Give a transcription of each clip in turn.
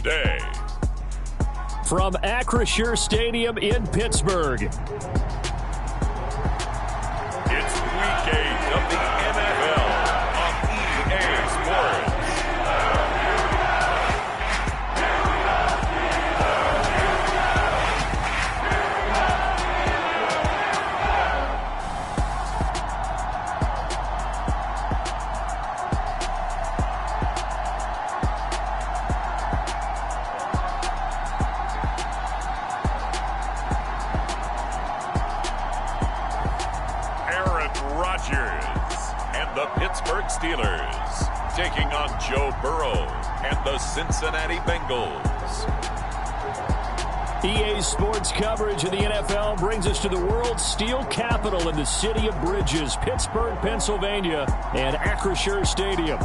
day. From Acrisure Stadium in Pittsburgh. It's Week 8 of the NFL on EA Sports. And the Pittsburgh Steelers taking on Joe Burrow and the Cincinnati Bengals. EA Sports coverage of the NFL brings us to the world's steel capital in the city of bridges, Pittsburgh, Pennsylvania, and Acrisure Stadium.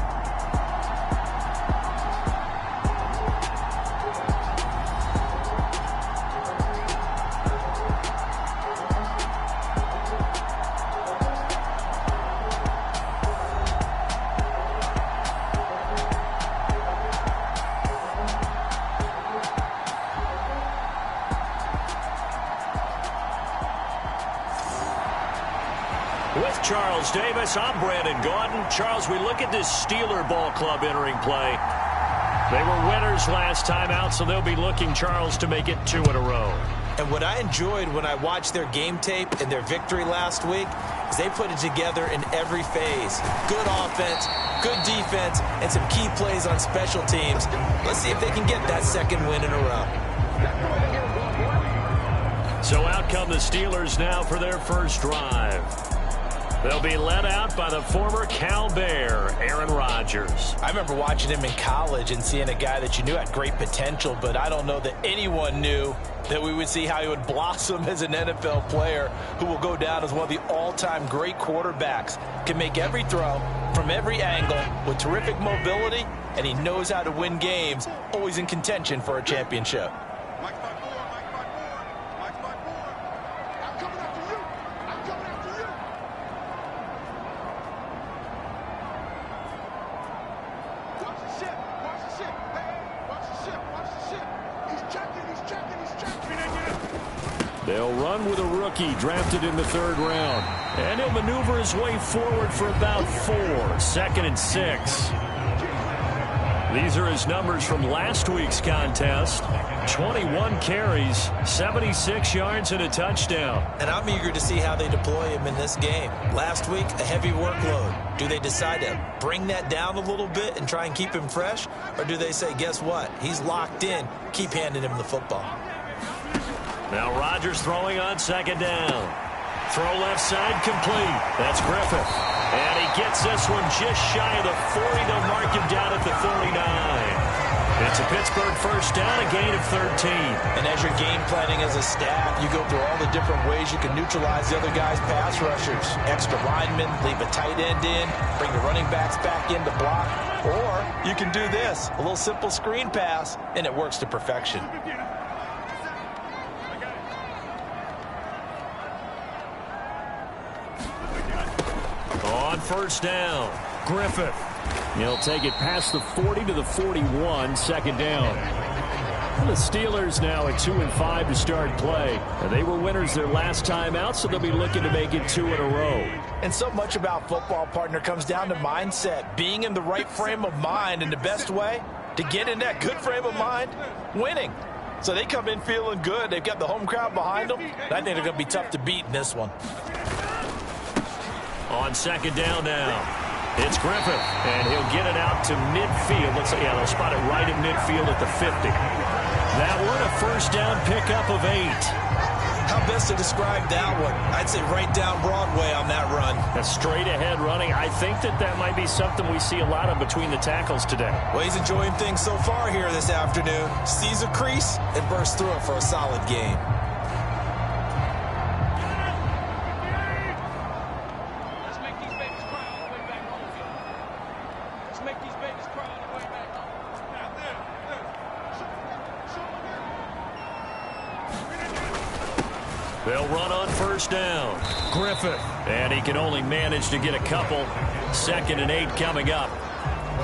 With Charles Davis, I'm Brandon Gaudin. Charles, we look at this Steeler ball club entering play. They were winners last time out, so they'll be looking, Charles, to make it 2 in a row. And what I enjoyed when I watched their game tape and their victory last week is they put it together in every phase. Good offense, good defense, and some key plays on special teams. Let's see if they can get that second win in a row. So out come the Steelers now for their first drive. They'll be led out by the former Cal Bear, Aaron Rodgers. I remember watching him in college and seeing a guy that you knew had great potential, but I don't know that anyone knew that we would see how he would blossom as an NFL player who will go down as one of the all-time great quarterbacks. Can make every throw from every angle with terrific mobility, and he knows how to win games, always in contention for a championship. They'll run with a rookie drafted in the 3rd round. And he'll maneuver his way forward for about 4. 2nd and 6. These are his numbers from last week's contest. 21 carries, 76 yards, and a touchdown. And I'm eager to see how they deploy him in this game. Last week, a heavy workload. Do they decide to bring that down a little bit and try and keep him fresh? Or do they say, guess what? He's locked in. Keep handing him the football. Now Rodgers throwing on 2nd down. Throw left side complete. That's Griffith. And he gets this one just shy of the 40. They'll mark him down at the 39. It's a Pittsburgh first down, a gain of 13. And as you're game planning as a staff, you go through all the different ways you can neutralize the other guy's pass rushers. Extra linemen, leave a tight end in, bring the running backs back in to block. Or you can do this, a little simple screen pass, and it works to perfection. On first down, Griffith. He'll take it past the 40 to the 41, 2nd down. The Steelers now at 2-5 to start play. And they were winners their last time out, so they'll be looking to make it 2 in a row. And so much about football, partner, comes down to mindset. Being in the right frame of mind, and the best way to get in that good frame of mind, winning. So they come in feeling good. They've got the home crowd behind them. And I think they're going to be tough to beat in this one. On 2nd down now, it's Griffith, and he'll get it out to midfield. Looks like, they'll spot it right at midfield at the 50. That one, a first down pickup of 8. How best to describe that one? I'd say right down Broadway on that run. A straight ahead running. I think that might be something we see a lot of between the tackles today. Well, he's enjoying things so far here this afternoon. Sees a crease and bursts through it for a solid game. They'll run on first down. Griffith. And he can only manage to get a couple. 2nd and 8 coming up.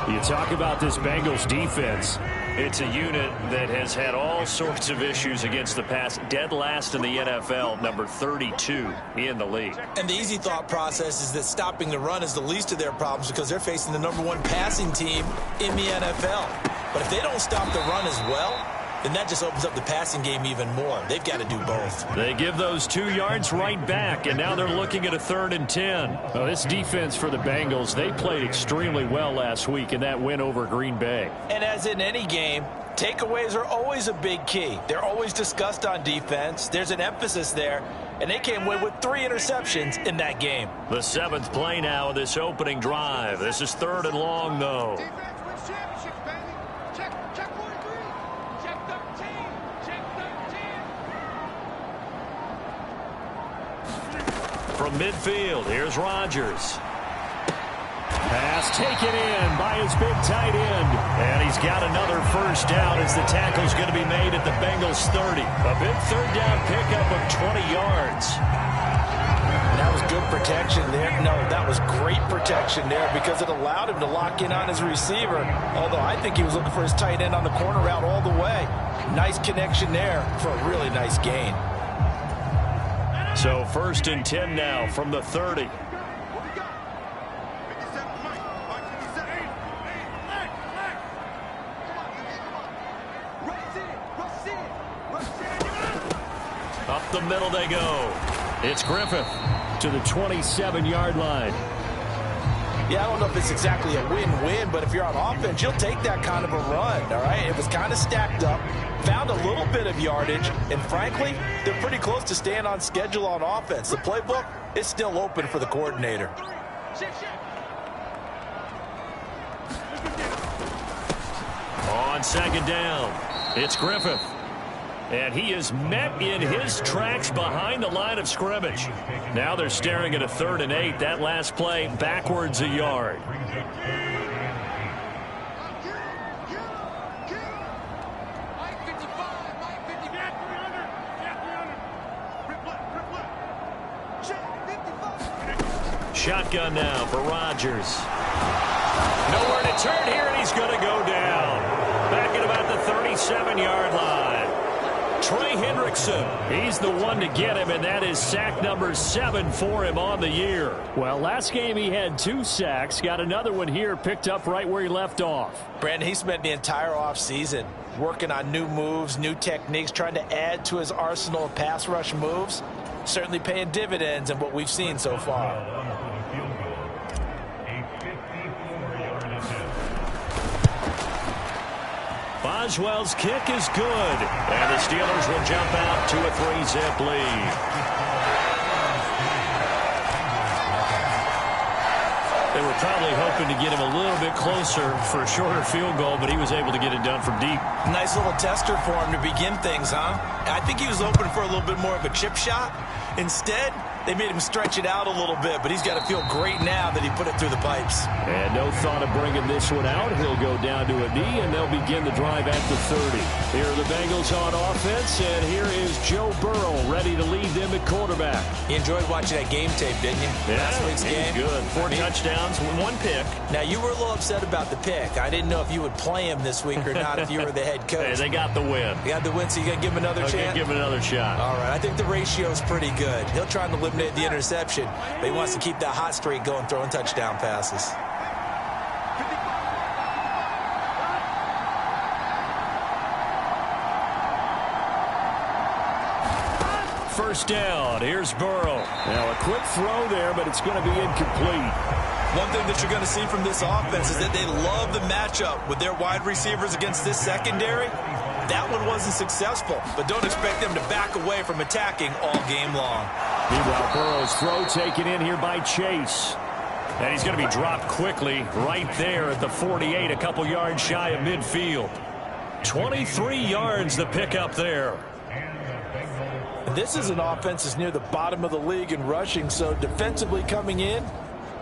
You talk about this Bengals defense. It's a unit that has had all sorts of issues against the pass. Dead last in the NFL, number 32 in the league. And the easy thought process is that stopping the run is the least of their problems because they're facing the #1 passing team in the NFL. But if they don't stop the run as well, then that just opens up the passing game even more. They've got to do both. They give those 2 yards right back, and now they're looking at a 3rd and 10. Well, this defense for the Bengals, they played extremely well last week in that win over Green Bay. And as in any game, takeaways are always a big key. They're always discussed on defense. There's an emphasis there, and they came away with 3 interceptions in that game. The 7th play now of this opening drive. This is 3rd and long, though. From midfield, here's Rodgers. Pass taken in by his big tight end. And he's got another first down as the tackle's going to be made at the Bengals 30. A big 3rd down pickup of 20 yards. And that was good protection there. No, that was great protection there because it allowed him to lock in on his receiver. Although I think he was looking for his tight end on the corner route all the way. Nice connection there for a really nice gain. So 1st and 10 now from the 30. Up the middle they go. It's Griffith to the 27-yard line. Yeah, I don't know if it's exactly a win-win, but if you're on offense, you'll take that kind of a run, all right? It was kind of stacked up, found a little bit of yardage, and frankly, they're pretty close to staying on schedule on offense. The playbook is still open for the coordinator. On 2nd down, it's Griffith. And he is met in his tracks behind the line of scrimmage. Now they're staring at a 3rd and 8. That last play backwards a yard. Shotgun now for Rodgers. Nowhere to turn here, and he's going to go down. Back at about the 37-yard line. Trey Hendrickson, he's the one to get him, and that is sack number 7 for him on the year. Well, last game he had 2 sacks. Got another one here, picked up right where he left off. Brandon, he spent the entire offseason working on new moves, new techniques, trying to add to his arsenal of pass rush moves. Certainly paying dividends in what we've seen so far. Boswell's kick is good, and the Steelers will jump out to a 3-zip lead. They were probably hoping to get him a little bit closer for a shorter field goal, but he was able to get it done from deep. Nice little tester for him to begin things, huh? I think he was open for a little bit more of a chip shot. Instead, they made him stretch it out a little bit, but he's got to feel great now that he put it through the pipes. And no thought of bringing this one out. He'll go down to a knee, and they'll begin the drive at the 30. Here are the Bengals on offense, and here is Joe Burrow ready to lead them at quarterback. You enjoyed watching that game tape, didn't you? Yeah, Last week's game. Good. 4 touchdowns, 1 pick. Now, you were a little upset about the pick. I didn't know if you would play him this week or not if you were the head coach. Hey, they got the win. You got the win, so you got to give him another chance? Give him another shot. All right, I think the ratio is pretty good. He'll try and eliminate the interception, but he wants to keep that hot streak going, throwing touchdown passes. First down. Here's Burrow. Now a quick throw there, but it's going to be incomplete. One thing that you're going to see from this offense is that they love the matchup with their wide receivers against this secondary. That one wasn't successful, but don't expect them to back away from attacking all game long. Meanwhile, Burrow's throw taken in here by Chase. And he's going to be dropped quickly right there at the 48, a couple yards shy of midfield. 23 yards the pickup there. This is an offense that's near the bottom of the league in rushing, so defensively coming in,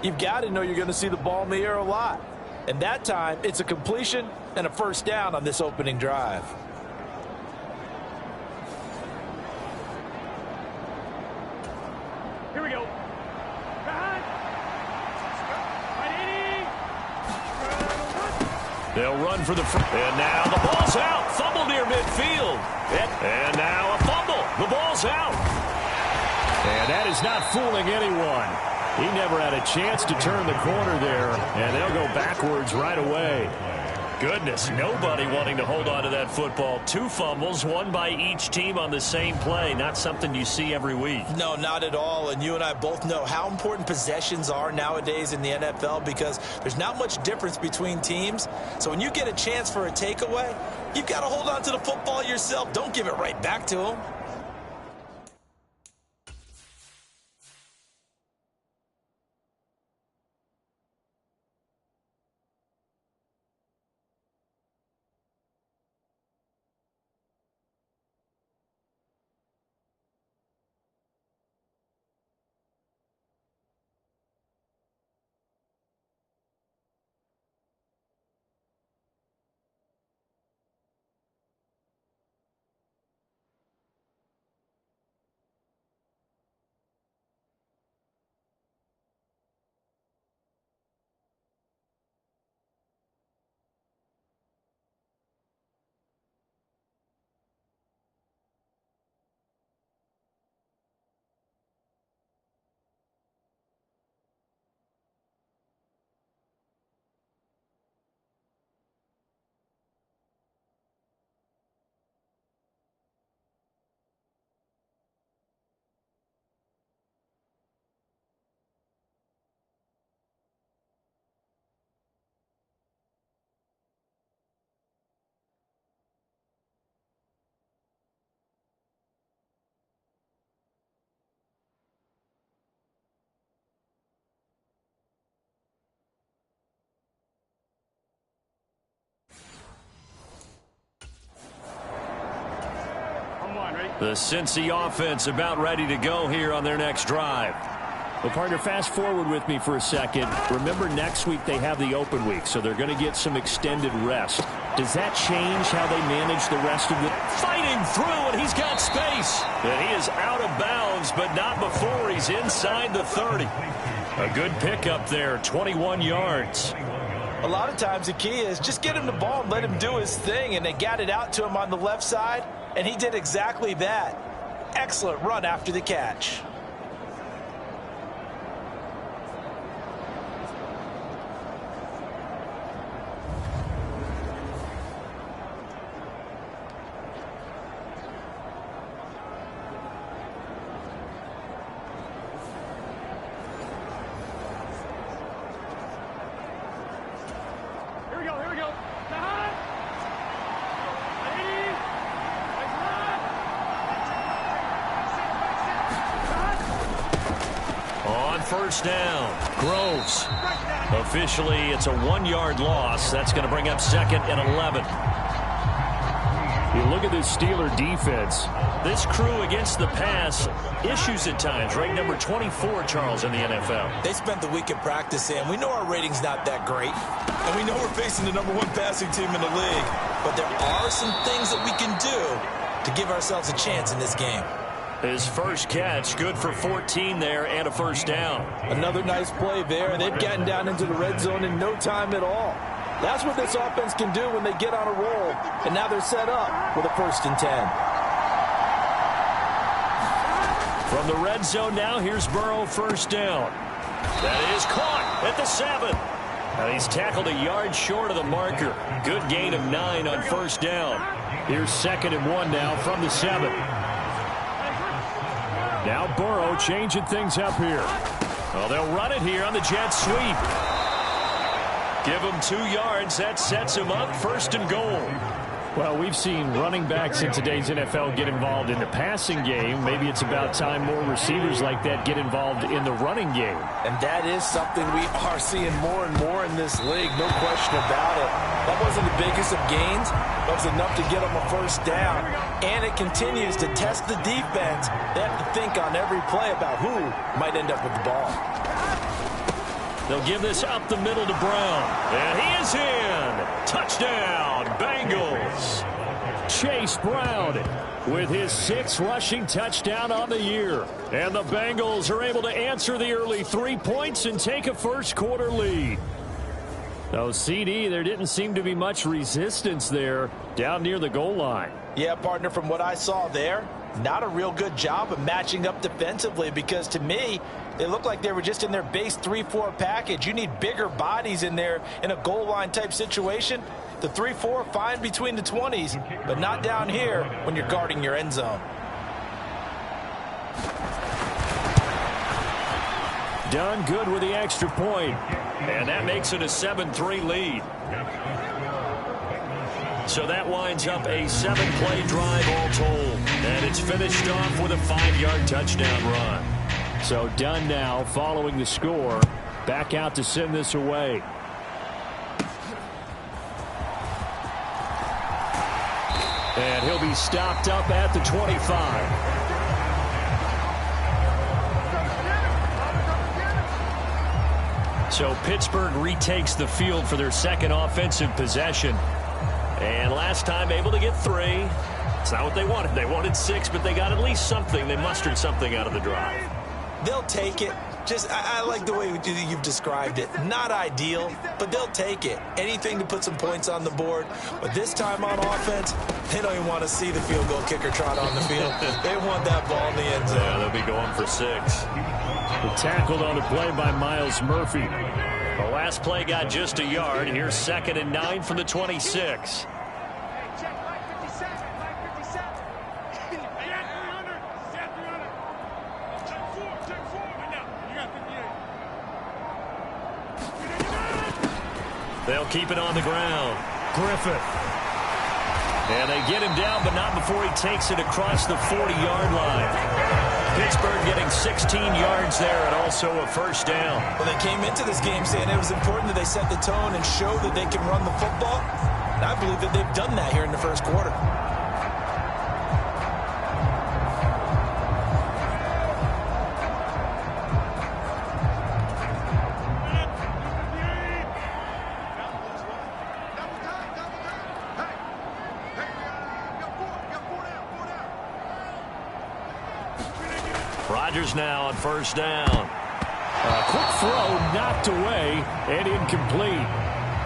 you've got to know you're going to see the ball in the air a lot. And that time, it's a completion and a first down on this opening drive. Here we go. They'll run for the front. And now the ball's out. Fumble near midfield. And now a fumble. The ball's out. And that is not fooling anyone. He never had a chance to turn the corner there. And they'll go backwards right away. Goodness, nobody wanting to hold on to that football. 2 fumbles, one by each team on the same play. Not something you see every week. No, not at all. And you and I both know how important possessions are nowadays in the NFL because there's not much difference between teams. So when you get a chance for a takeaway, you've got to hold on to the football yourself. Don't give it right back to them. The Cincy offense about ready to go here on their next drive. Well, partner, fast forward with me for a second. Remember, next week they have the open week, so they're going to get some extended rest. Does that change how they manage the rest of the... Fighting through, and he's got space. And he is out of bounds, but not before he's inside the 30. A good pickup there, 21 yards. A lot of times the key is just get him the ball and let him do his thing, and they got it out to him on the left side, and he did exactly that. Excellent run after the catch. First down. Groves. Officially, it's a 1-yard loss. That's going to bring up 2nd and 11. You look at this Steeler defense. This crew against the pass, issues at times. Right, number 24, Charles, in the NFL. They spent the week at practice, and we know our rating's not that great. And we know we're facing the number 1 passing team in the league. But there are some things that we can do to give ourselves a chance in this game. His first catch, good for 14 there and a first down. Another nice play there. They've gotten down into the red zone in no time at all. That's what this offense can do when they get on a roll. And now they're set up with a 1st and 10. From the red zone now, here's Burrow, first down. That is caught at the 7. And he's tackled a yard short of the marker. Good gain of 9 on first down. Here's 2nd and 1 now from the 7. Now Burrow changing things up here. Well, they'll run it here on the jet sweep. Give him 2 yards. That sets him up, 1st and goal. Well, we've seen running backs in today's NFL get involved in the passing game. Maybe it's about time more receivers like that get involved in the running game. And that is something we are seeing more and more in this league, no question about it. That wasn't the biggest of gains. That was enough to get them a first down. And it continues to test the defense. They have to think on every play about who might end up with the ball. They'll give this up the middle to Brown. And he is in. Touchdown, Bengals. Chase Brown with his 6th rushing touchdown on the year. And the Bengals are able to answer the early 3 points and take a first quarter lead. Oh, CD, there didn't seem to be much resistance there down near the goal line. Yeah, partner, from what I saw there, not a real good job of matching up defensively, because to me, they looked like they were just in their base 3-4 package. You need bigger bodies in there in a goal line type situation. The 3-4, fine between the 20s, but not down here when you're guarding your end zone. Done good with the extra point. And that makes it a 7-3 lead. So that winds up a 7-play drive all told. And it's finished off with a 5-yard touchdown run. So done now following the score. Back out to send this away. And he'll be stopped up at the 25. So Pittsburgh retakes the field for their second offensive possession. And last time able to get 3. It's not what they wanted. They wanted 6, but they got at least something. They mustered something out of the drive. They'll take it. I like the way you've described it. Not ideal, but they'll take it. Anything to put some points on the board. But this time on offense, they don't even want to see the field goal kicker trot on the field. They want that ball in the end zone. Yeah, they'll be going for 6. Tackled on the play by Miles Murphy. The last play got just a yard. Here's 2nd and 9 from the 26. They'll keep it on the ground. Griffith. And they get him down, but not before he takes it across the 40-yard line. Pittsburgh getting 16 yards there and also a first down. Well, they came into this game saying it was important that they set the tone and show that they can run the football. And I believe that they've done that here in the first quarter. Rodgers now on first down. A quick throw knocked away and incomplete.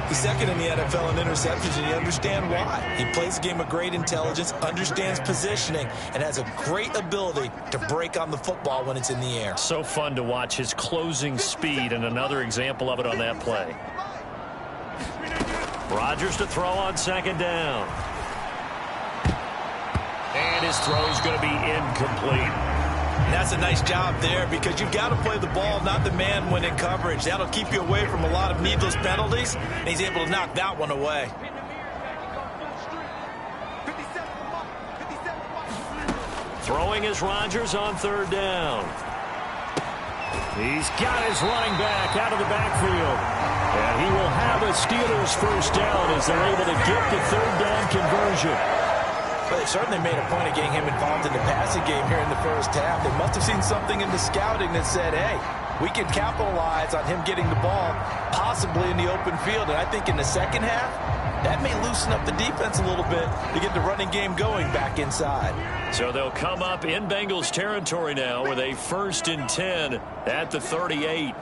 He's second in the NFL in interceptions, and you understand why. He plays a game of great intelligence, understands positioning, and has a great ability to break on the football when it's in the air. So fun to watch his closing speed, and another example of it on that play. Rodgers to throw on second down. And his throw's going to be incomplete. And that's a nice job there, because you've got to play the ball, not the man when in coverage. That'll keep you away from a lot of needless penalties, and he's able to knock that one away. Throwing is Rodgers on third down. He's got his running back out of the backfield. And he will have a Steelers first down as they're able to get the third down conversion. Well, they certainly made a point of getting him involved in the passing game here in the first half. They must have seen something in the scouting that said, hey, we can capitalize on him getting the ball possibly in the open field. And I think in the second half, that may loosen up the defense a little bit to get the running game going back inside. So they'll come up in Bengals territory now with a 1st and 10 at the 38.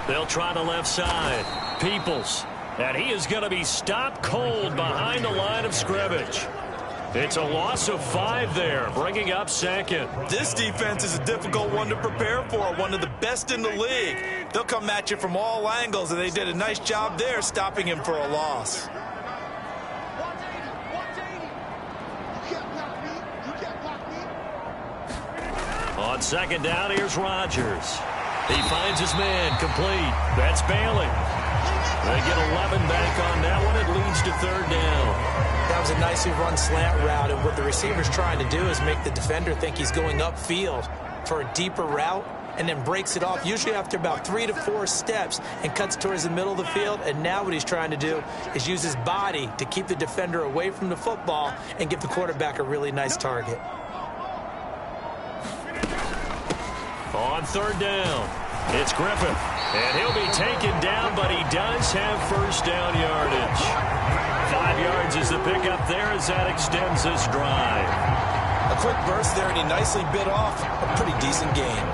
They'll try the left side. Peoples. And he is going to be stopped cold behind the line of scrimmage. It's a loss of 5 there, bringing up second. This defense is a difficult one to prepare for, one of the best in the league. They'll come at you from all angles, and they did a nice job there stopping him for a loss. On second down, here's Rodgers. He finds his man, complete. That's Bailey. They get 11 back on that one. It leads to third down. That was a nicely run slant route, and what the receiver's trying to do is make the defender think he's going upfield for a deeper route, and then breaks it off, usually after about 3 to 4 steps, and cuts towards the middle of the field. And now what he's trying to do is use his body to keep the defender away from the football and give the quarterback a really nice target. On third down, it's Griffith. And he'll be taken down, but he does have first down yardage. 5 yards is the pickup there as that extends this drive. A quick burst there, and he nicely bit off a pretty decent gain.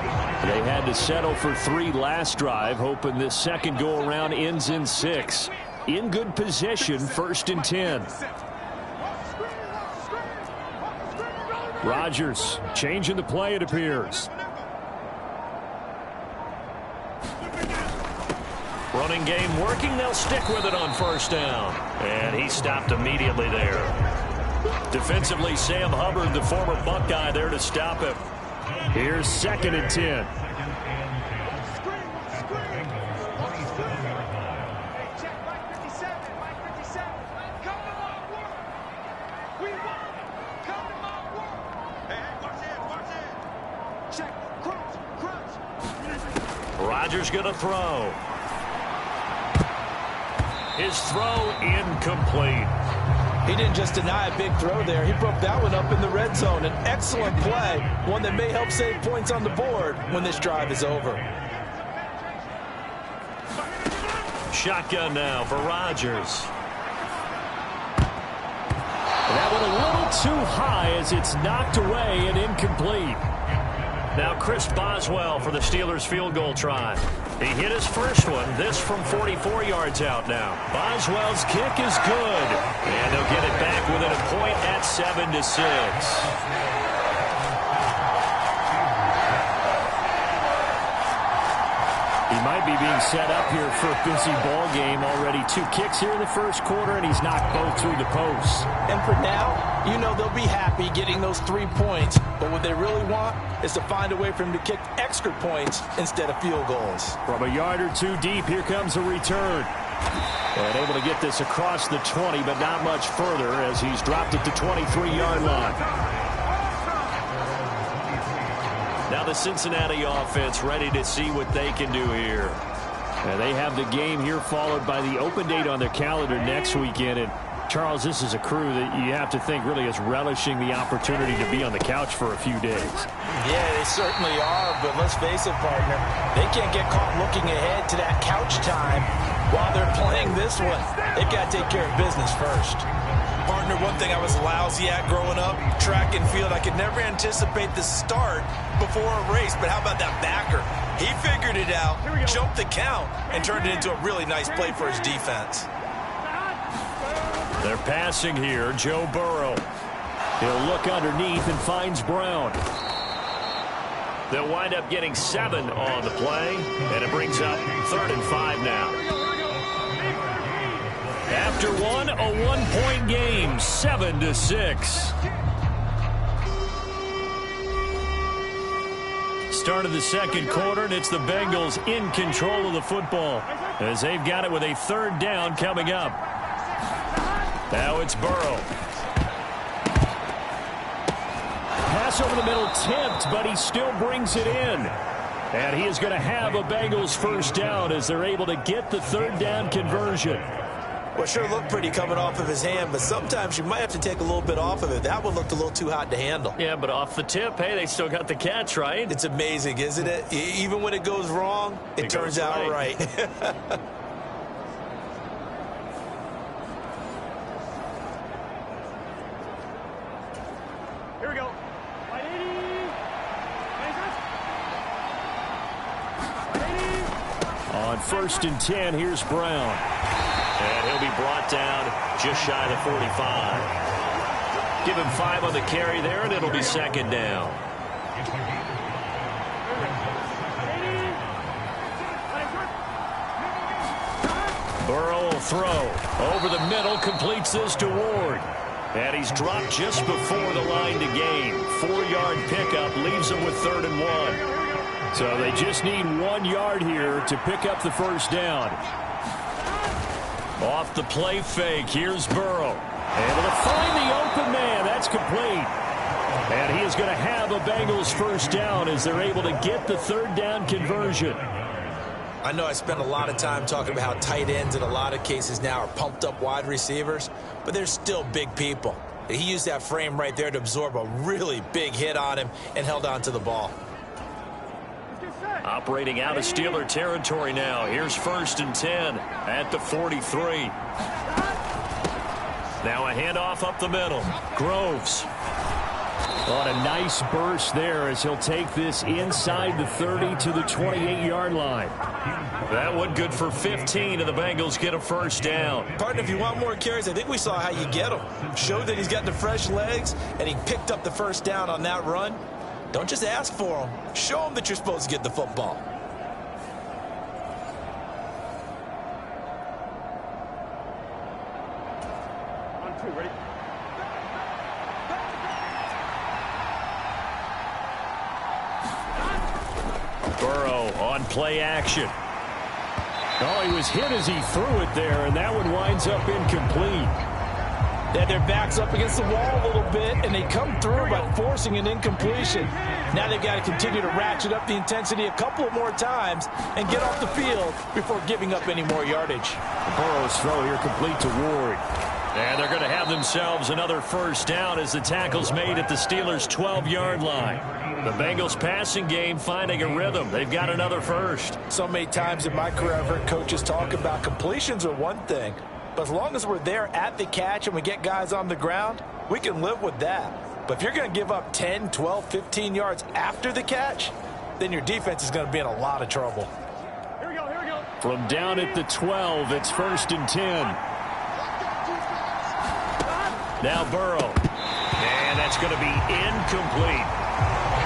They had to settle for 3 last drive, hoping this second go-around ends in 6. In good position, 1st and 10. Rodgers changing the play, it appears. Running game working. They'll stick with it on 1st down. And he stopped immediately there. Defensively, Sam Hubbard, the former Buckeye, there to stop him. Here's 2nd and 10. Rodgers going to throw. His throw incomplete. He didn't just deny a big throw there. He broke that one up in the red zone. An excellent play, one that may help save points on the board when this drive is over. Shotgun now for Rodgers. That one a little too high as it's knocked away and incomplete. Now Chris Boswell for the Steelers field goal try. He hit his first one, this from 44 yards out now. Boswell's kick is good. And they'll get it back within a point at 7-6. He might be being set up here for a busy ball game. Already 2 kicks here in the first quarter, and he's knocked both through the posts. And for now, you know they'll be happy getting those 3 points. But what they really want is to find a way for him to kick extra points instead of field goals. From a yard or 2 deep, here comes a return. And able to get this across the 20, but not much further as he's dropped it to 23-yard line. Now the Cincinnati offense ready to see what they can do here. And they have the game here followed by the open date on their calendar next weekend. And Charles, this is a crew that you have to think really is relishing the opportunity to be on the couch for a few days. Yeah, they certainly are, but let's face it, partner, they can't get caught looking ahead to that couch time while they're playing this one. They've got to take care of business first. Partner, one thing I was lousy at growing up, track and field, I could never anticipate the start before a race, but how about that backer? He figured it out, jumped the count, and turned it into a really nice play for his defense. They're passing here, Joe Burrow. He'll look underneath and finds Brown. They'll wind up getting 7 on the play, and it brings up 3rd and 5 now. After one, a 1-point game, 7-6. Start of the second quarter, and it's the Bengals in control of the football as they've got it with a 3rd down coming up. Now it's Burrow. Pass over the middle, tipped, but he still brings it in. And he is going to have a Bengals 1st down as they're able to get the 3rd down conversion. Well, sure looked pretty coming off of his hand, but sometimes you might have to take a little bit off of it. That one looked a little too hot to handle. Yeah, but off the tip, hey, they still got the catch, right? It's amazing, isn't it? Even when it goes wrong, it turns out right. Here we go. On 1st and 10, here's Brown. And he'll be brought down just shy of the 45. Give him 5 on the carry there, and it'll be 2nd down. Burrow will throw. Over the middle, completes this to Ward. And he's dropped just before the line to gain. 4-yard pickup leaves him with 3rd and 1. So they just need 1 yard here to pick up the 1st down. Off the play fake, here's Burrow. Able to find the open man. That's complete. And he is going to have a Bengals 1st down as they're able to get the 3rd down conversion. I know I spent a lot of time talking about how tight ends in a lot of cases now are pumped up wide receivers, but they're still big people. He used that frame right there to absorb a really big hit on him and held on to the ball. Operating out of Steeler territory now. Here's 1st and 10 at the 43. Now a handoff up the middle. Groves. On a nice burst there as he'll take this inside the 30 to the 28-yard line. That one good for 15, and the Bengals get a first down. Partner, if you want more carries, I think we saw how you get them. Showed that he's got the fresh legs, and he picked up the first down on that run. Don't just ask for them. Show them that you're supposed to get the football. Burrow on play action. Oh, he was hit as he threw it there, and that one winds up incomplete. They had their backs up against the wall a little bit, and they come through by forcing an incompletion. Now they've got to continue to ratchet up the intensity a couple of more times and get off the field before giving up any more yardage. Burrow's throw here complete to Ward. And they're going to have themselves another first down as the tackle's made at the Steelers' 12-yard line. The Bengals passing game finding a rhythm. They've got another first. So many times in my career I've heard coaches talk about completions are one thing, but as long as we're there at the catch and we get guys on the ground, we can live with that. But if you're going to give up 10, 12, 15 yards after the catch, then your defense is going to be in a lot of trouble. Here we go. From down at the 12, it's 1st and 10. Now Burrow. And that's going to be incomplete.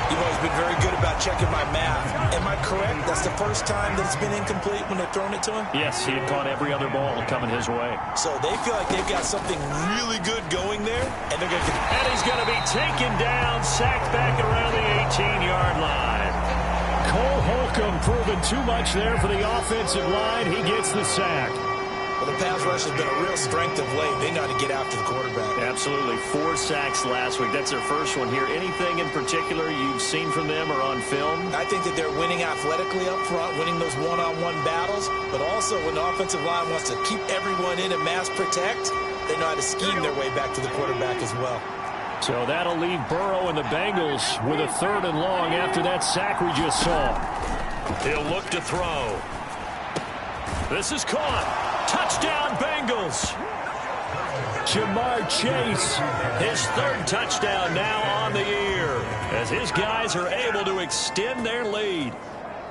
You've always been very good about checking my math. Am I correct? That's the first time that it's been incomplete when they've thrown it to him? Yes, he had caught every other ball coming his way. So they feel like they've got something really good going there, and they're going to... And he's going to be taken down, sacked back around the 18-yard line. Cole Holcomb proving too much there for the offensive line. He gets the sack. Well, the pass rush has been a real strength of late. They know how to get after the quarterback. Absolutely. 4 sacks last week. That's their first one here. Anything in particular you've seen from them or on film? I think that they're winning athletically up front, winning those one-on-one battles, but also when the offensive line wants to keep everyone in and mass protect, they know how to scheme their way back to the quarterback as well. So that'll leave Burrow and the Bengals with a 3rd and long after that sack we just saw. He'll look to throw. This is caught. Touchdown, Bengals. Jamar Chase. His 3rd touchdown now on the year as his guys are able to extend their lead.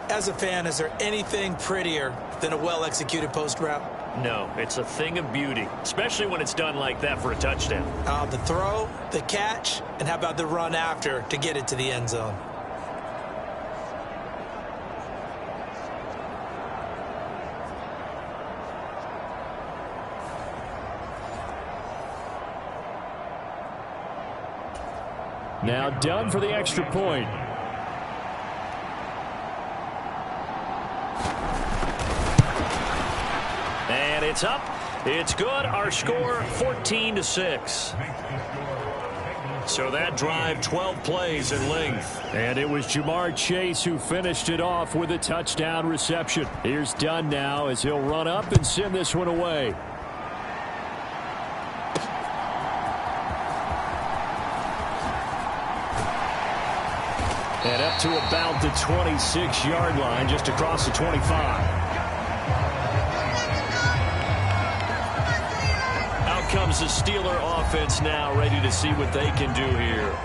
As a fan, is there anything prettier than a well-executed post route? No, it's a thing of beauty, especially when it's done like that for a touchdown. The throw, the catch, and how about the run after to get it to the end zone? Now done for the extra point. And it's up. It's good. Our score 14-6. So that drive 12 plays in length. And it was Jamar Chase who finished it off with a touchdown reception. Here's Dunn now as he'll run up and send this one away. And up to about the 26-yard line, just across the 25. Out comes the Steeler offense now, ready to see what they can do here.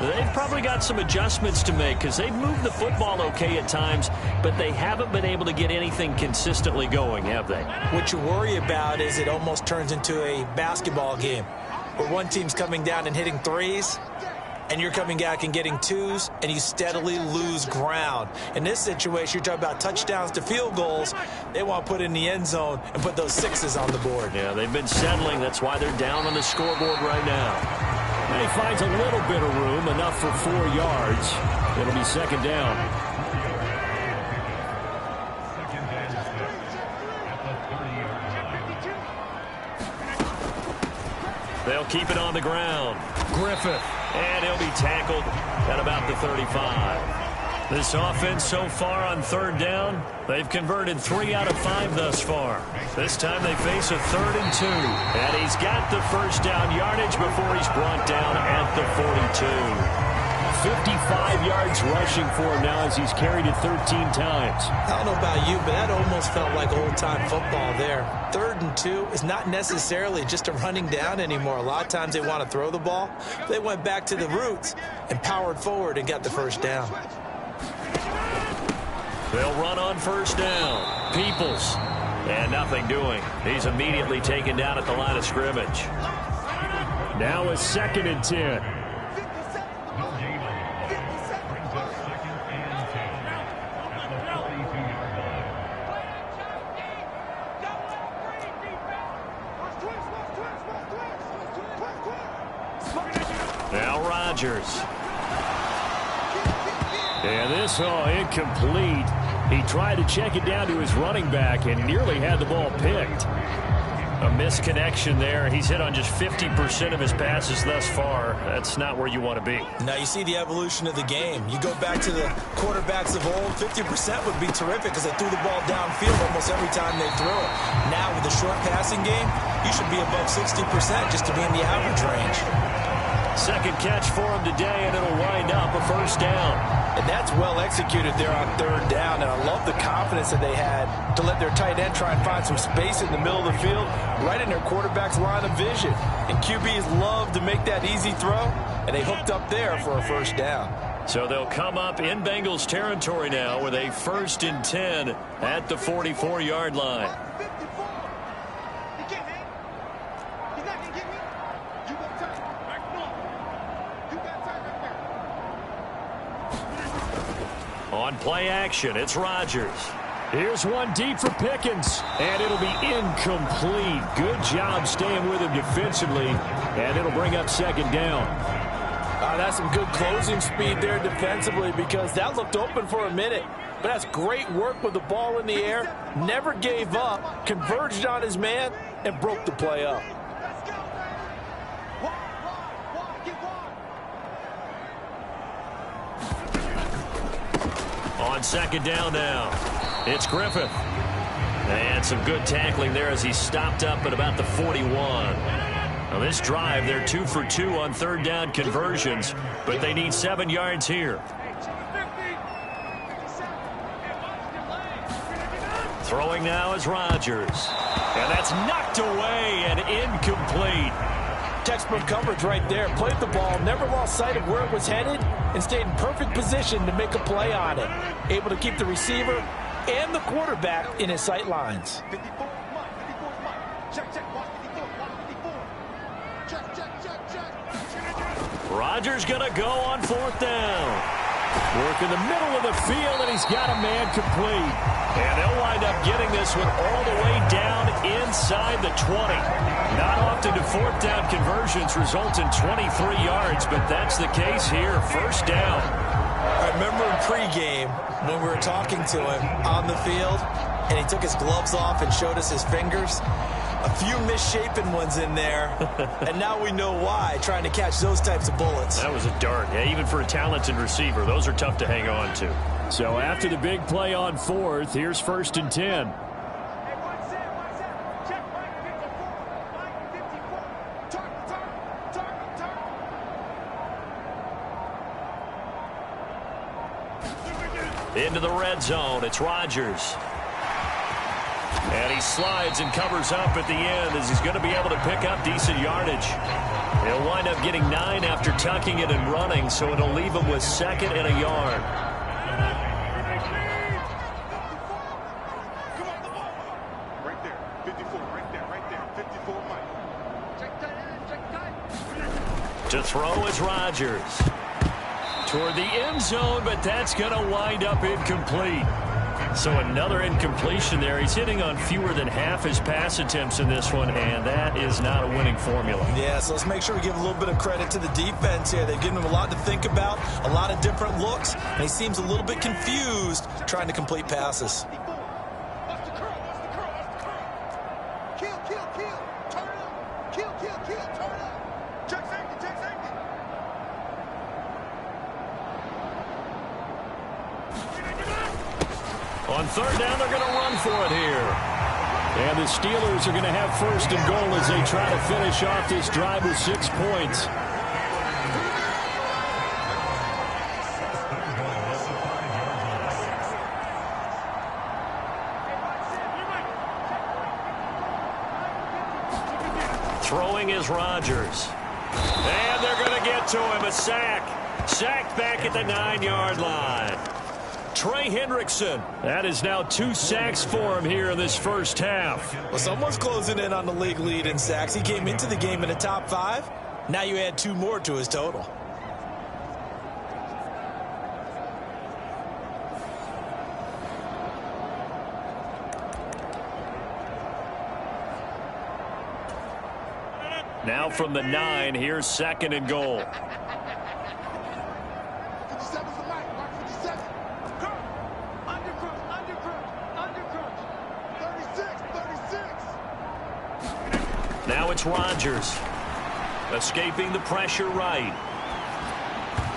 They've probably got some adjustments to make because they've moved the football okay at times, but they haven't been able to get anything consistently going, have they? What you worry about is it almost turns into a basketball game where one team's coming down and hitting threes, and you're coming back and getting twos, and you steadily lose ground. In this situation, you're talking about touchdowns to field goals. They want to put in the end zone and put those 6s on the board. Yeah, they've been settling. That's why they're down on the scoreboard right now. And he finds a little bit of room, enough for 4 yards. It'll be 2nd down. They'll keep it on the ground. Griffith. And he'll be tackled at about the 35. This offense so far on 3rd down, they've converted 3 out of 5 thus far. This time they face a 3rd and 2. And he's got the first down yardage before he's brought down at the 42. 55 yards rushing for him now as he's carried it 13 times. I don't know about you, but that almost felt like old-time football there. 3rd and 2 is not necessarily just a running down anymore. A lot of times they want to throw the ball. They went back to the roots. and powered forward and got the first down. They'll run on first down. Peoples. And nothing doing. He's immediately taken down at the line of scrimmage. Now a 2nd and 10. Now Rodgers. And this, incomplete. He tried to check it down to his running back and nearly had the ball picked. A misconnection there. He's hit on just 50% of his passes thus far. That's not where you want to be. Now you see the evolution of the game. You go back to the quarterbacks of old, 50% would be terrific because they threw the ball downfield almost every time they threw it. Now with the short passing game, you should be above 60% just to be in the average range. Second catch for him today, and it'll wind up a first down. And that's well executed there on third down, and I love the confidence that they had to let their tight end try and find some space in the middle of the field, right in their quarterback's line of vision. And QBs love to make that easy throw, and they hooked up there for a first down. So they'll come up in Bengals territory now with a 1st and 10 at the 44-yard line. On play action, it's Rodgers. Here's one deep for Pickens, and it'll be incomplete. Good job staying with him defensively, and it'll bring up 2nd down. That's some good closing speed there defensively because that looked open for a minute. But that's great work with the ball in the air. Never gave up, converged on his man, and broke the play up. On 2nd down now, it's Griffith. And some good tackling there as he stopped up at about the 41. Now this drive, they're 2 for 2 on third down conversions, but they need 7 yards here. Throwing now is Rodgers. And that's knocked away and incomplete. Textbook coverage right there. Played the ball, never lost sight of where it was headed, and stayed in perfect position to make a play on it. Able to keep the receiver and the quarterback in his sight lines. Rodgers going to go on 4th down. Work in the middle of the field, and he's got a man complete. And they'll wind up getting this one all the way down inside the 20. Not often do 4th down conversions result in 23 yards, but that's the case here. First down. I remember in pregame when we were talking to him on the field, and he took his gloves off and showed us his fingers. A few misshapen ones in there, and now we know why, trying to catch those types of bullets. That was a dart. Yeah, even for a talented receiver, those are tough to hang on to. So after the big play on 4th, here's 1st and 10. Into the red zone, it's Rodgers. And he slides and covers up at the end as he's going to be able to pick up decent yardage. He'll wind up getting 9 after tucking it and running, so it'll leave him with 2nd and a yard. Right there, 54, right there, 54, Mike. To throw is Rodgers. Toward the end zone, but that's going to wind up incomplete. So another incompletion there. He's hitting on fewer than half his pass attempts in this one, and that is not a winning formula. Yeah, so let's make sure we give a little bit of credit to the defense here. They've given him a lot to think about, a lot of different looks, and he seems a little bit confused trying to complete passes. On third down, they're going to run for it here. And the Steelers are going to have 1st and goal as they try to finish off this drive with 6 points. Throwing is Rodgers. And they're going to to get to him. A sack. Sacked back at the 9-yard line. Trey Hendrickson. That is now 2 sacks for him here in this first half. Well, someone's closing in on the league lead in sacks. He came into the game in the top 5. Now you add 2 more to his total. Now from the 9, here's 2nd and goal. 57's the mic. Mark 57. Undercrunch. 36. Now it's Rodgers. Escaping the pressure right.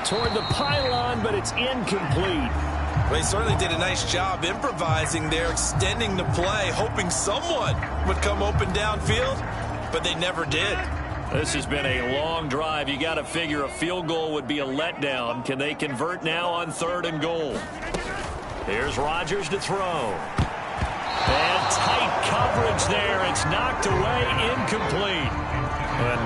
Toward the pylon, but it's incomplete. Well, they certainly did a nice job improvising there, extending the play, hoping someone would come open downfield, but they never did. This has been a long drive. You got to figure a field goal would be a letdown. Can they convert now on 3rd and goal? Here's Rodgers to throw. And tight coverage there. It's knocked away, incomplete.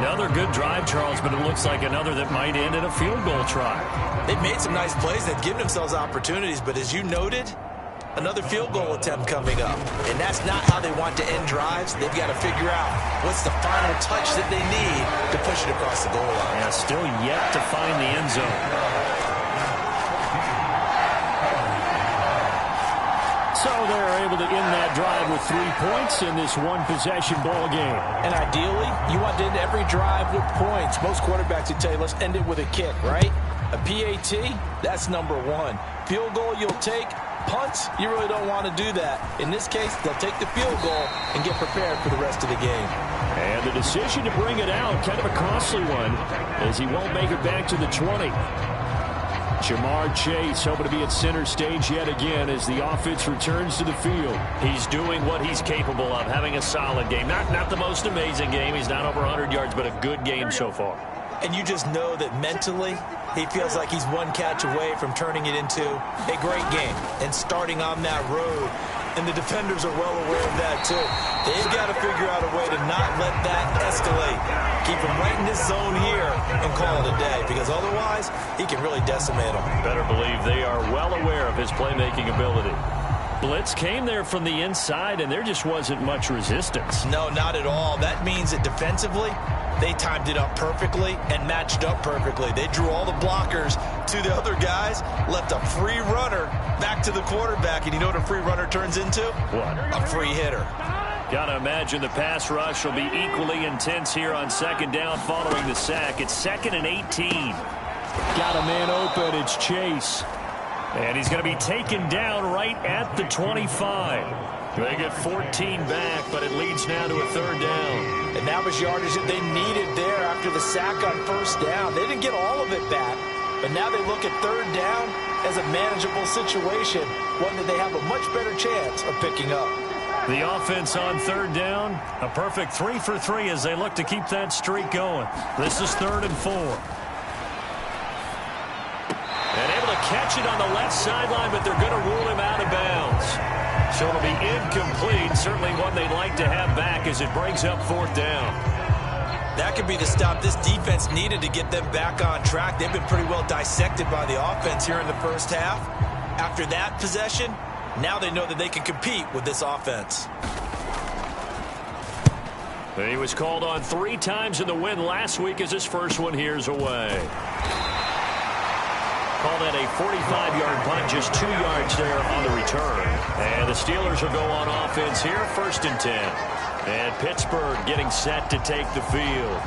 Another good drive, Charles, but it looks like another that might end in a field goal try. They've made some nice plays. They've given themselves opportunities, but as you noted, another field goal attempt coming up. And that's not how they want to end drives. They've got to figure out what's the final touch that they need to push it across the goal line. Yeah, still yet to find the end zone. So they're able to end that drive with 3 points in this one-possession ball game. And ideally, you want to end every drive with points. Most quarterbacks would tell you, let's end it with a kick, right? A PAT, that's number 1. Field goal you'll take. Punts, you really don't want to do that. In this case, they'll take the field goal and get prepared for the rest of the game. And the decision to bring it out, kind of a costly one, as he won't make it back to the 20. Jamar Chase hoping to be at center stage yet again as the offense returns to the field. He's doing what he's capable of, having a solid game. Not the most amazing game. He's not over 100 yards, but a good game so far. And you just know that mentally, he feels like he's one catch away from turning it into a great game and starting on that road. And the defenders are well aware of that, too. They've got to figure out a way to not let that escalate. Keep him right in this zone here and call it a day, because otherwise, he can really decimate them. Better believe they are well aware of his playmaking ability. Blitz came there from the inside, and there just wasn't much resistance. No, not at all. That means that defensively, they timed it up perfectly and matched up perfectly. They drew all the blockers to the other guys, left a free runner back to the quarterback, and you know what a free runner turns into? What? A free hitter. Gotta imagine the pass rush will be equally intense here on 2nd down following the sack. It's 2nd and 18. Got a man open. It's Chase. And he's going to be taken down right at the 25. They get 14 back, but it leads now to a 3rd down. And that was yardage that they needed there after the sack on 1st down. They didn't get all of it back, but now they look at 3rd down as a manageable situation, one that they have a much better chance of picking up. The offense on 3rd down, a perfect 3 for 3 as they look to keep that streak going. This is 3rd and 4. And able to catch it on the left sideline, but they're going to rule him out of bounds. So it'll be incomplete, certainly one they'd like to have back as it brings up 4th down. That could be the stop this defense needed to get them back on track. They've been pretty well dissected by the offense here in the first half. After that possession, now they know that they can compete with this offense. He was called on 3 times in the win last week as his first one here's away. Call that a 45-yard punt, just 2 yards there on the return. And the Steelers will go on offense here, 1st and 10. And Pittsburgh getting set to take the field.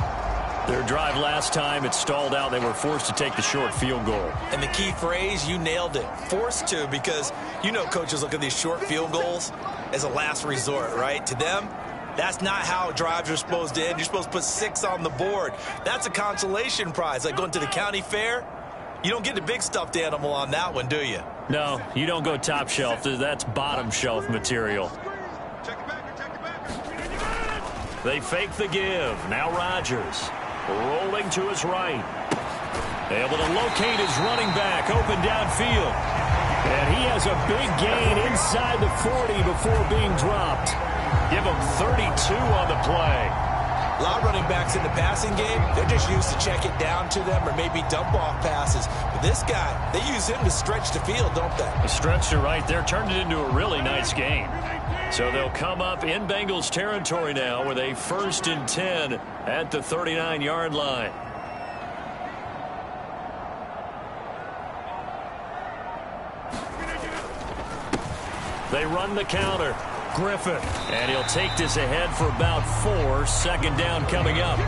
Their drive last time, it stalled out. They were forced to take the short field goal. And the key phrase, you nailed it. Forced to, because you know coaches look at these short field goals as a last resort, right? To them, that's not how drives are supposed to end. You're supposed to put 6 on the board. That's a consolation prize, like going to the county fair. You don't get the big stuffed animal on that one, do you? No, you don't go top shelf. That's bottom shelf material. They fake the give. Now Rodgers rolling to his right. Able to locate his running back open downfield. And he has a big gain inside the 40 before being dropped. Give him 32 on the play. A lot of running backs in the passing game, they're just used to check it down to them or maybe dump off passes. But this guy, they use him to stretch the field, don't they? The stretcher right there turned it into a really nice game. So they'll come up in Bengals territory now with a 1st and 10 at the 39-yard line. They run the counter. Griffith. And he'll take this ahead for about 4. 2nd down coming up.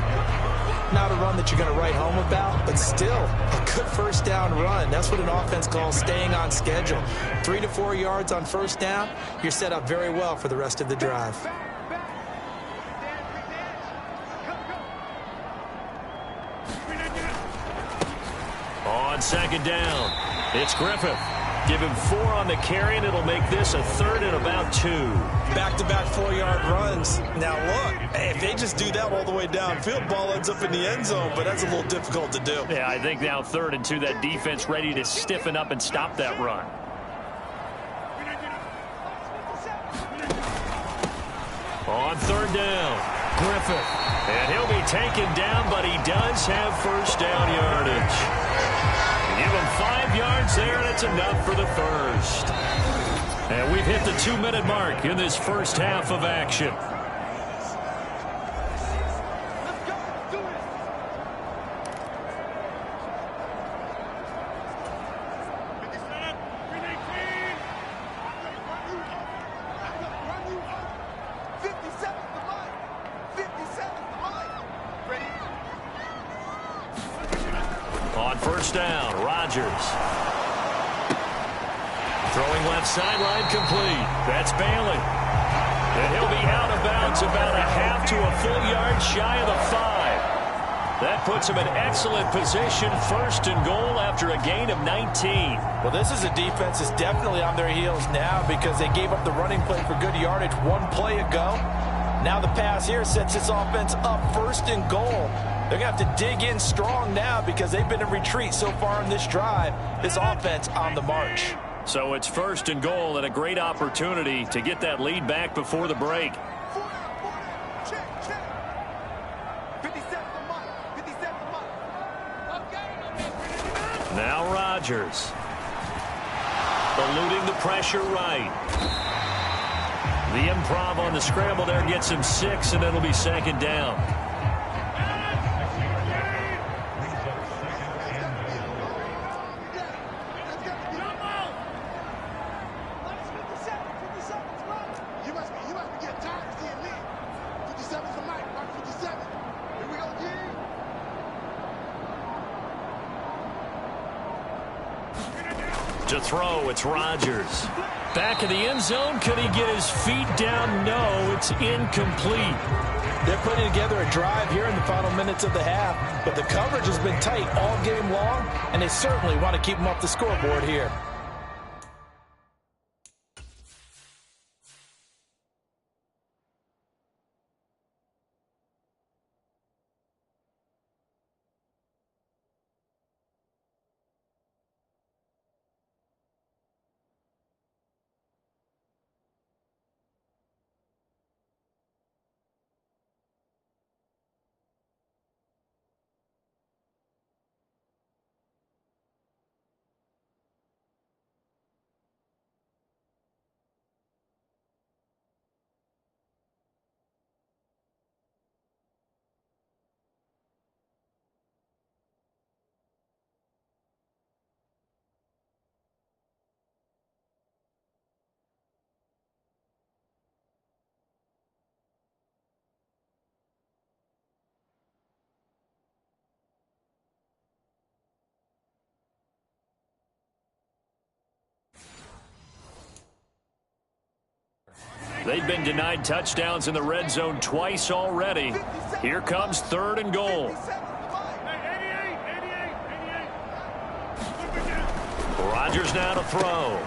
Not a run that you're going to write home about, but still a good 1st down run. That's what an offense calls staying on schedule. 3 to 4 yards on 1st down. You're set up very well for the rest of the drive. On 2nd down, it's Griffith. Give him 4 on the carry, and it'll make this a 3rd and about 2. Back-to-back 4-yard runs. Now, look, if they just do that all the way downfield, ball ends up in the end zone, but that's a little difficult to do. Yeah, I think now 3rd and 2, that defense ready to stiffen up and stop that run. On 3rd down, Griffith. And he'll be taken down, but he does have 1st down yardage. Give him 5 yards there, and it's enough for the 1st. And we've hit the 2-minute mark in this 1st half of action. On 1st down, Rodgers. Throwing left sideline complete. That's Bailey. And he'll be out of bounds about a half to a full yard shy of the 5. That puts him in excellent position, 1st and goal after a gain of 19. Well, this is a defense that's definitely on their heels now because they gave up the running play for good yardage 1 play ago. Now the pass here sets this offense up 1st and goal. They're going to have to dig in strong now because they've been in retreat so far in this drive. This offense on the march. So it's 1st and goal and a great opportunity to get that lead back before the break. Now Rodgers. Eluding the pressure right. The improv on the scramble there gets him 6, and it'll be 2nd down. To throw, it's Rodgers. Back in the end zone, could he get his feet down? No, it's incomplete. They're putting together a drive here in the final minutes of the half, but the coverage has been tight all game long, and they certainly want to keep them off the scoreboard here. They've been denied touchdowns in the red zone twice already. Here comes 3rd and goal. Rodgers now to throw.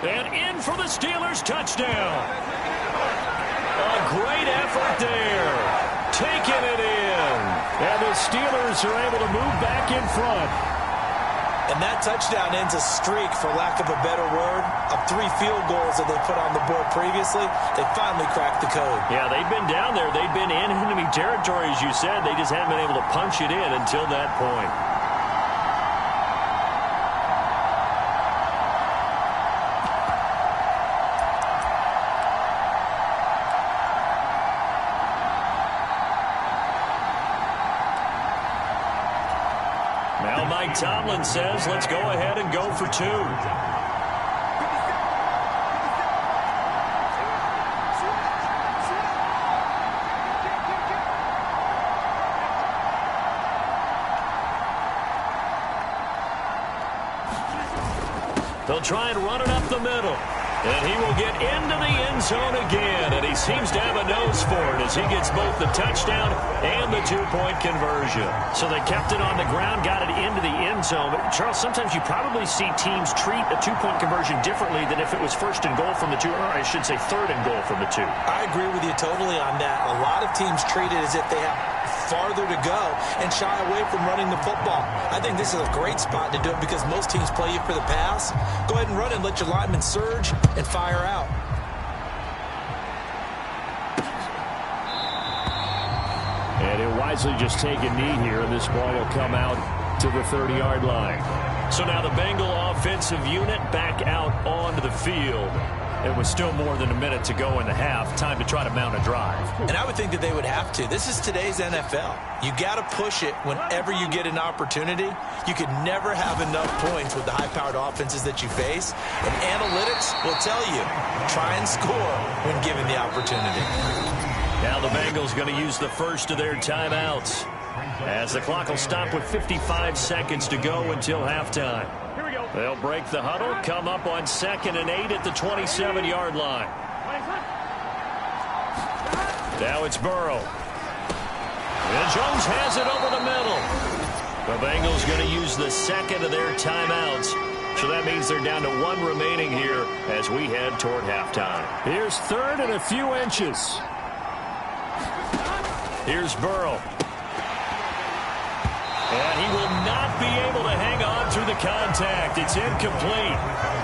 And in for the Steelers touchdown. A great effort there. Taking it in. And the Steelers are able to move back in front. And that touchdown ends a streak, for lack of a better word, of 3 field goals that they put on the board previously. They finally cracked the code. Yeah, they've been down there. They've been in enemy territory, as you said. They just haven't been able to punch it in until that point. Now Mike Tomlin says, let's go ahead and go for 2. They'll try and run it up the middle. And he will get into the end zone again. And he seems to have a nose for it as he gets both the touchdown and the 2-point conversion. So they kept it on the ground, got it into the end zone. But, Charles, sometimes you probably see teams treat a 2-point conversion differently than if it was first and goal from the 2, or I should say third and goal from the 2. I agree with you totally on that. A lot of teams treat it as if they have farther to go and shy away from running the football. I think this is a great spot to do it because most teams play you for the pass. Go ahead and run and let your linemen surge and fire out. And he'll wisely just take a knee here, and this ball will come out to the 30-yard line. So now the Bengal offensive unit back out onto the field. It was still more than a minute to go in the half. Time to try to mount a drive. And I would think that they would have to. This is today's NFL. You got to push it whenever you get an opportunity. You could never have enough points with the high-powered offenses that you face. And analytics will tell you, try and score when given the opportunity. Now the Bengals going to use the first of their timeouts, as the clock will stop with 55 seconds to go until halftime. They'll break the huddle, come up on 2nd and 8 at the 27-yard line. Now it's Burrow. And Jones has it over the middle. The Bengals going to use the second of their timeouts. So that means they're down to 1 remaining here as we head toward halftime. Here's 3rd and a few inches. Here's Burrow. And he will not be able to hang on through the contact. It's incomplete.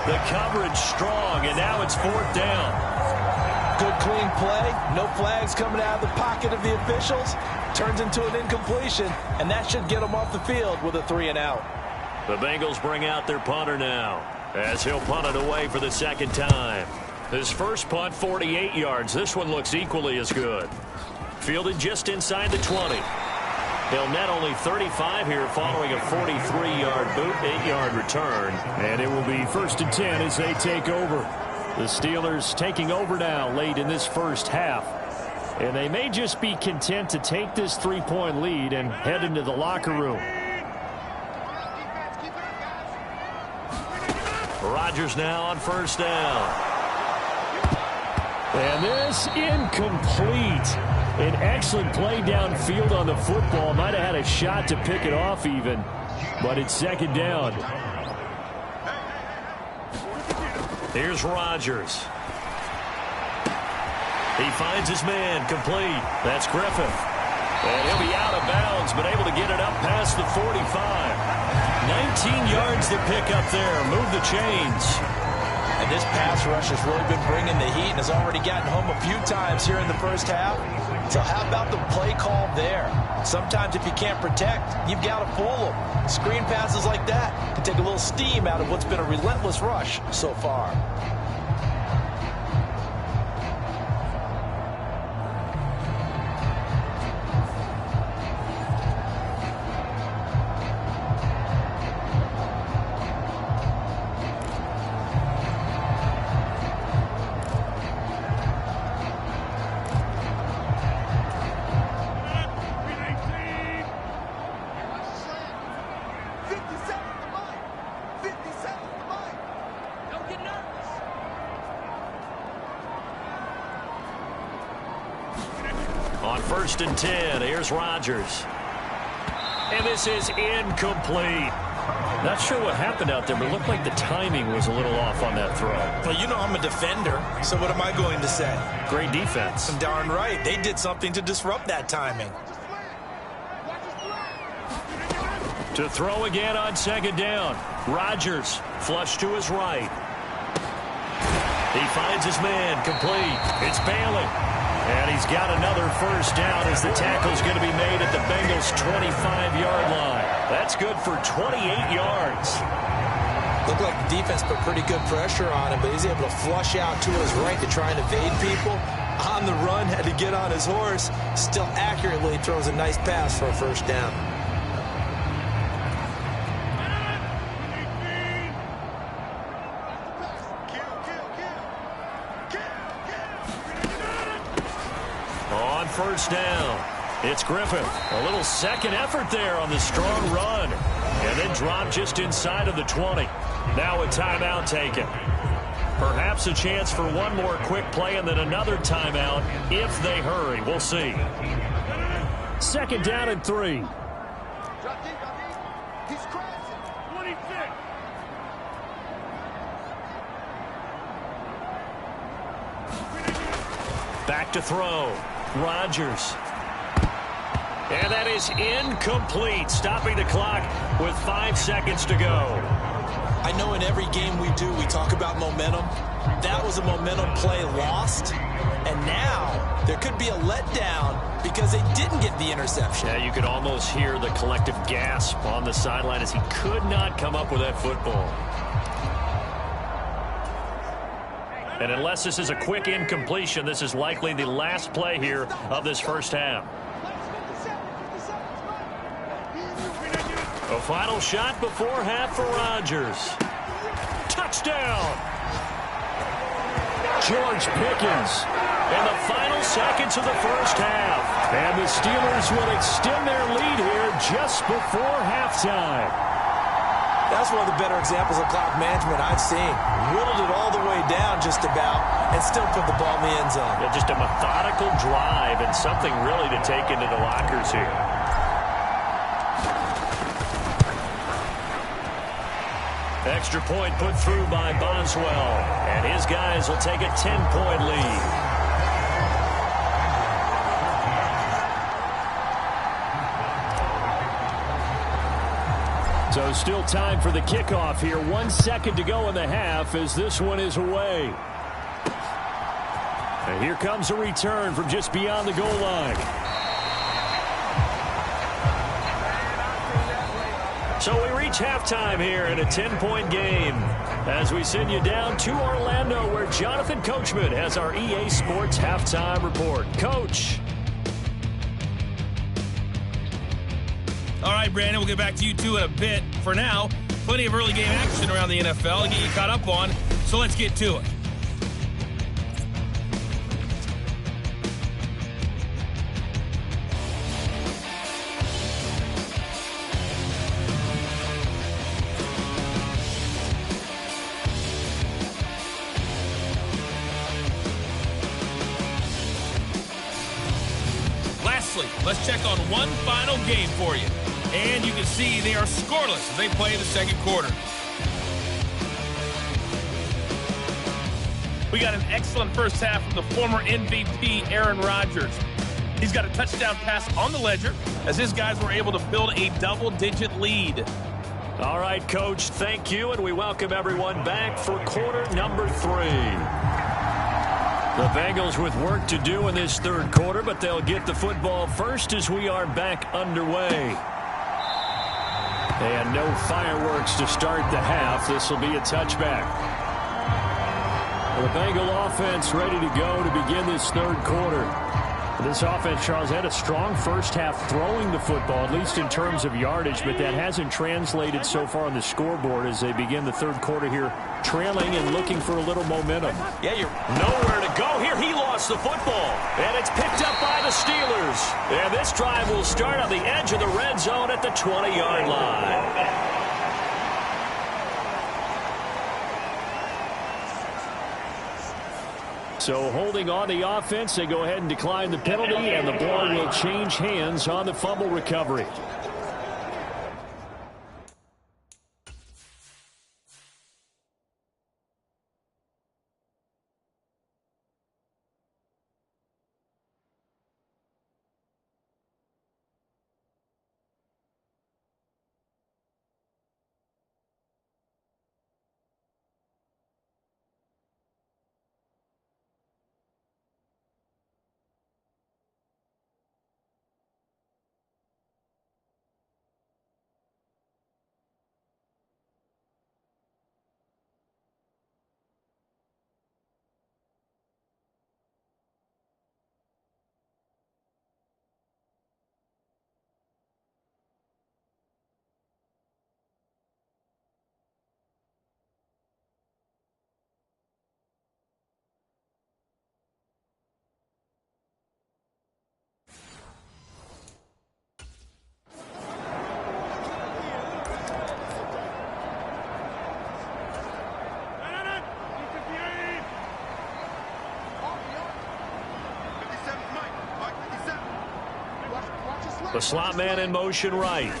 The coverage strong, and now it's 4th down. Good clean play. No flags coming out of the pocket of the officials. Turns into an incompletion, and that should get them off the field with a 3-and-out. The Bengals bring out their punter now, as he'll punt it away for the 2nd time. His first punt, 48 yards. This one looks equally as good. Fielded just inside the 20. He'll net only 35 here following a 43-yard boot, 8-yard return. And it will be 1st and 10 as they take over. The Steelers taking over now late in this first half. And they may just be content to take this 3-point lead and head into the locker room. Rodgers now on 1st down. And this incomplete. An excellent play downfield on the football. Might have had a shot to pick it off even, but it's 2nd down. Here's Rodgers. He finds his man, complete. That's Griffin. And he'll be out of bounds, but able to get it up past the 45. 19 yards to pick up there. Move the chains. And this pass rush has really been bringing the heat and has already gotten home a few times here in the first half. So how about the play call there? Sometimes if you can't protect, you've got to fool them. Screen passes like that can take a little steam out of what's been a relentless rush so far. On 1st and 10, here's Rodgers. And this is incomplete. Not sure what happened out there, but it looked like the timing was a little off on that throw. Well, you know I'm a defender, so what am I going to say? Great defense. Darn right. They did something to disrupt that timing. To throw again on second down. Rodgers flush to his right. He finds his man complete. It's Bailey. And he's got another first down as the tackle's going to be made at the Bengals' 25-yard line. That's good for 28 yards. Looked like the defense put pretty good pressure on him, but he's able to flush out to his right to try and evade people. On the run, had to get on his horse. Still accurately throws a nice pass for a first down. On first down, it's Griffin. A little second effort there on the strong run. And then drop just inside of the 20. Now a timeout taken. Perhaps a chance for one more quick play and then another timeout if they hurry. We'll see. Second down and 3. He's crashing. 26. Back to throw. Rodgers. And that is incomplete, stopping the clock with 5 seconds to go. I know in every game we do, we talk about momentum. That was a momentum play lost. And now there could be a letdown because they didn't get the interception. Yeah, you could almost hear the collective gasp on the sideline as he could not come up with that football. And unless this is a quick incompletion, this is likely the last play here of this first half. A final shot before half for Rodgers. Touchdown! George Pickens. In the final seconds of the first half. And the Steelers will extend their lead here just before halftime. That's one of the better examples of clock management I've seen. Whittled it all the way down just about and still put the ball in the end zone. Yeah, just a methodical drive and something really to take into the lockers here. Extra point put through by Boswell. And his guys will take a 10-point lead. So still time for the kickoff here. 1 second to go in the half as this one is away. And here comes a return from just beyond the goal line. So we reach halftime here in a 10-point game as we send you down to Orlando where Jonathan Coachman has our EA Sports halftime report. Coach. All right, Brandon, we'll get back to you two in a bit. For now, plenty of early game action around the NFL to get you caught up on, so let's get to it. Let's check on one final game for you. And you can see they are scoreless as they play the second quarter. We got an excellent first half from the former MVP, Aaron Rodgers. He's got a touchdown pass on the ledger as his guys were able to build a double-digit lead. All right, Coach, thank you, and we welcome everyone back for quarter number 3. The Bengals with work to do in this third quarter, but they'll get the football first as we are back underway. And no fireworks to start the half. This will be a touchback. The Bengal offense ready to go to begin this third quarter. This offense, Charles, had a strong first half throwing the football, at least in terms of yardage, but that hasn't translated so far on the scoreboard as they begin the third quarter here, trailing and looking for a little momentum. Yeah, you're nowhere to go here. He lost the football, and it's picked up by the Steelers. And this drive will start on the edge of the red zone at the 20-yard line. So holding on the offense, they go ahead and decline the penalty, and the ball will change hands on the fumble recovery. The slot man in motion right.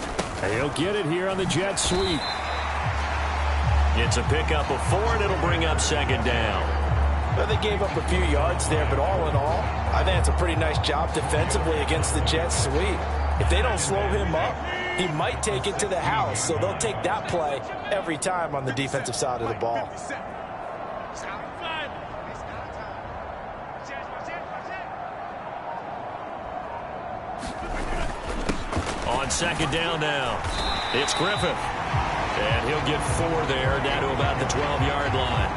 He'll get it here on the jet sweep. It's a pickup of 4, and it'll bring up second down. Well, they gave up a few yards there, but all in all, I think it's a pretty nice job defensively against the jet sweep. If they don't slow him up, he might take it to the house, so they'll take that play every time on the defensive side of the ball. On second down now, it's Griffith. And he'll get 4 there, down to about the 12-yard line.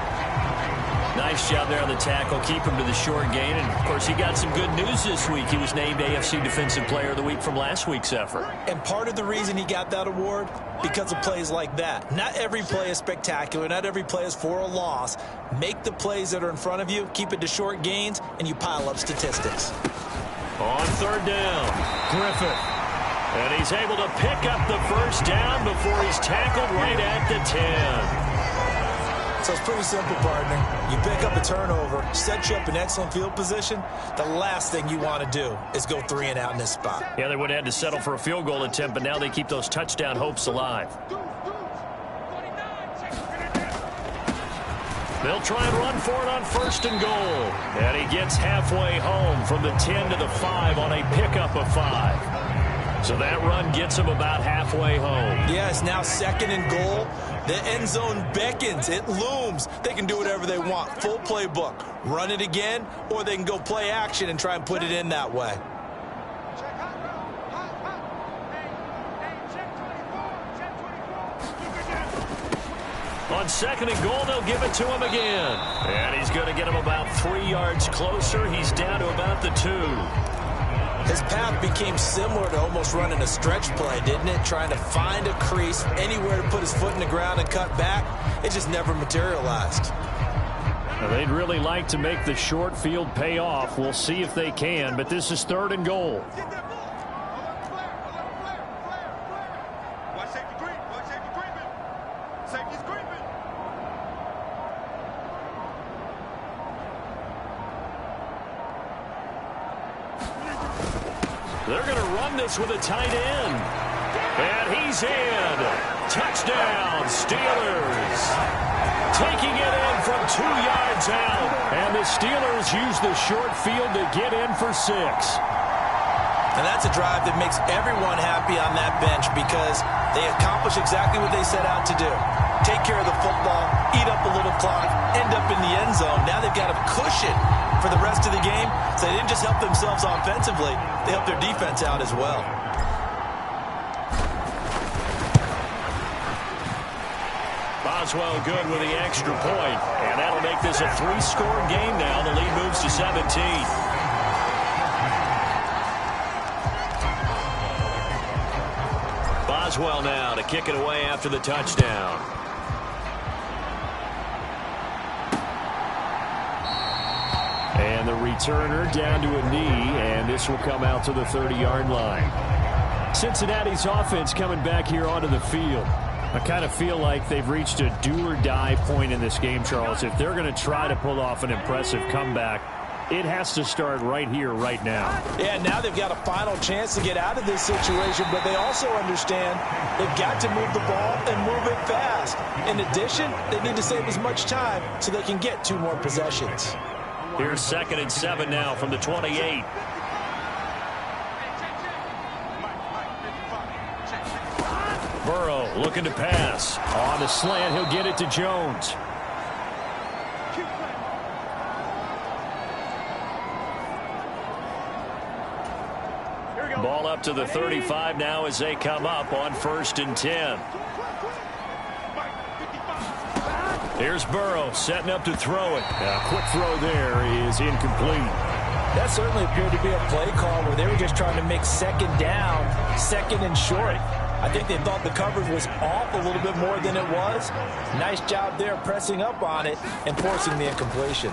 Nice job there on the tackle, keep him to the short gain. And, of course, he got some good news this week. He was named AFC Defensive Player of the Week from last week's effort. And part of the reason he got that award, because of plays like that. Not every play is spectacular. Not every play is for a loss. Make the plays that are in front of you, keep it to short gains, and you pile up statistics. On third down, Griffith. And he's able to pick up the first down before he's tackled right at the 10. So it's pretty simple, partner. You pick up a turnover, set you up in excellent field position. The last thing you want to do is go 3 and out in this spot. Yeah, they would have had to settle for a field goal attempt, but now they keep those touchdown hopes alive. They'll try and run for it on first and goal. And he gets halfway home from the 10 to the 5 on a pickup of 5. So that run gets him about halfway home. Yeah, it's now second and goal. The end zone beckons. It looms. They can do whatever they want. Full playbook. Run it again, or they can go play action and try and put it in that way. On second and goal, they'll give it to him again. And he's going to get him about 3 yards closer. He's down to about the 2. His path became similar to almost running a stretch play, didn't it? Trying to find a crease, anywhere to put his foot in the ground and cut back. It just never materialized. Now, they'd really like to make the short field pay off. We'll see if they can, but this is third and goal. They're going to run this with a tight end. And he's in. Touchdown, Steelers. Taking it in from 2 yards out. And the Steelers use the short field to get in for 6. And that's a drive that makes everyone happy on that bench because they accomplish exactly what they set out to do. Take care of the football, eat up a little clock, end up in the end zone. Now they've got a cushion for the rest of the game. So they didn't just help themselves offensively, they helped their defense out as well. Boswell good with the extra point. And that'll make this a 3-score game now. The lead moves to 17. Boswell now to kick it away after the touchdown. And the returner down to a knee, and this will come out to the 30-yard line. Cincinnati's offense coming back here onto the field. I kind of feel like they've reached a do-or-die point in this game, Charles. If they're going to try to pull off an impressive comeback, it has to start right here, right now. Yeah, now they've got a final chance to get out of this situation, but they also understand they've got to move the ball and move it fast. In addition, they need to save as much time so they can get 2 more possessions. Here's 2nd and 7 now from the 28. Burrow looking to pass. On the slant, he'll get it to Jones. Ball up to the 35 now as they come up on 1st and 10. Here's Burrow setting up to throw it. A quick throw there is incomplete. That certainly appeared to be a play call where they were just trying to make second down, second and short. I think they thought the coverage was off a little bit more than it was. Nice job there pressing up on it and forcing the incompletion.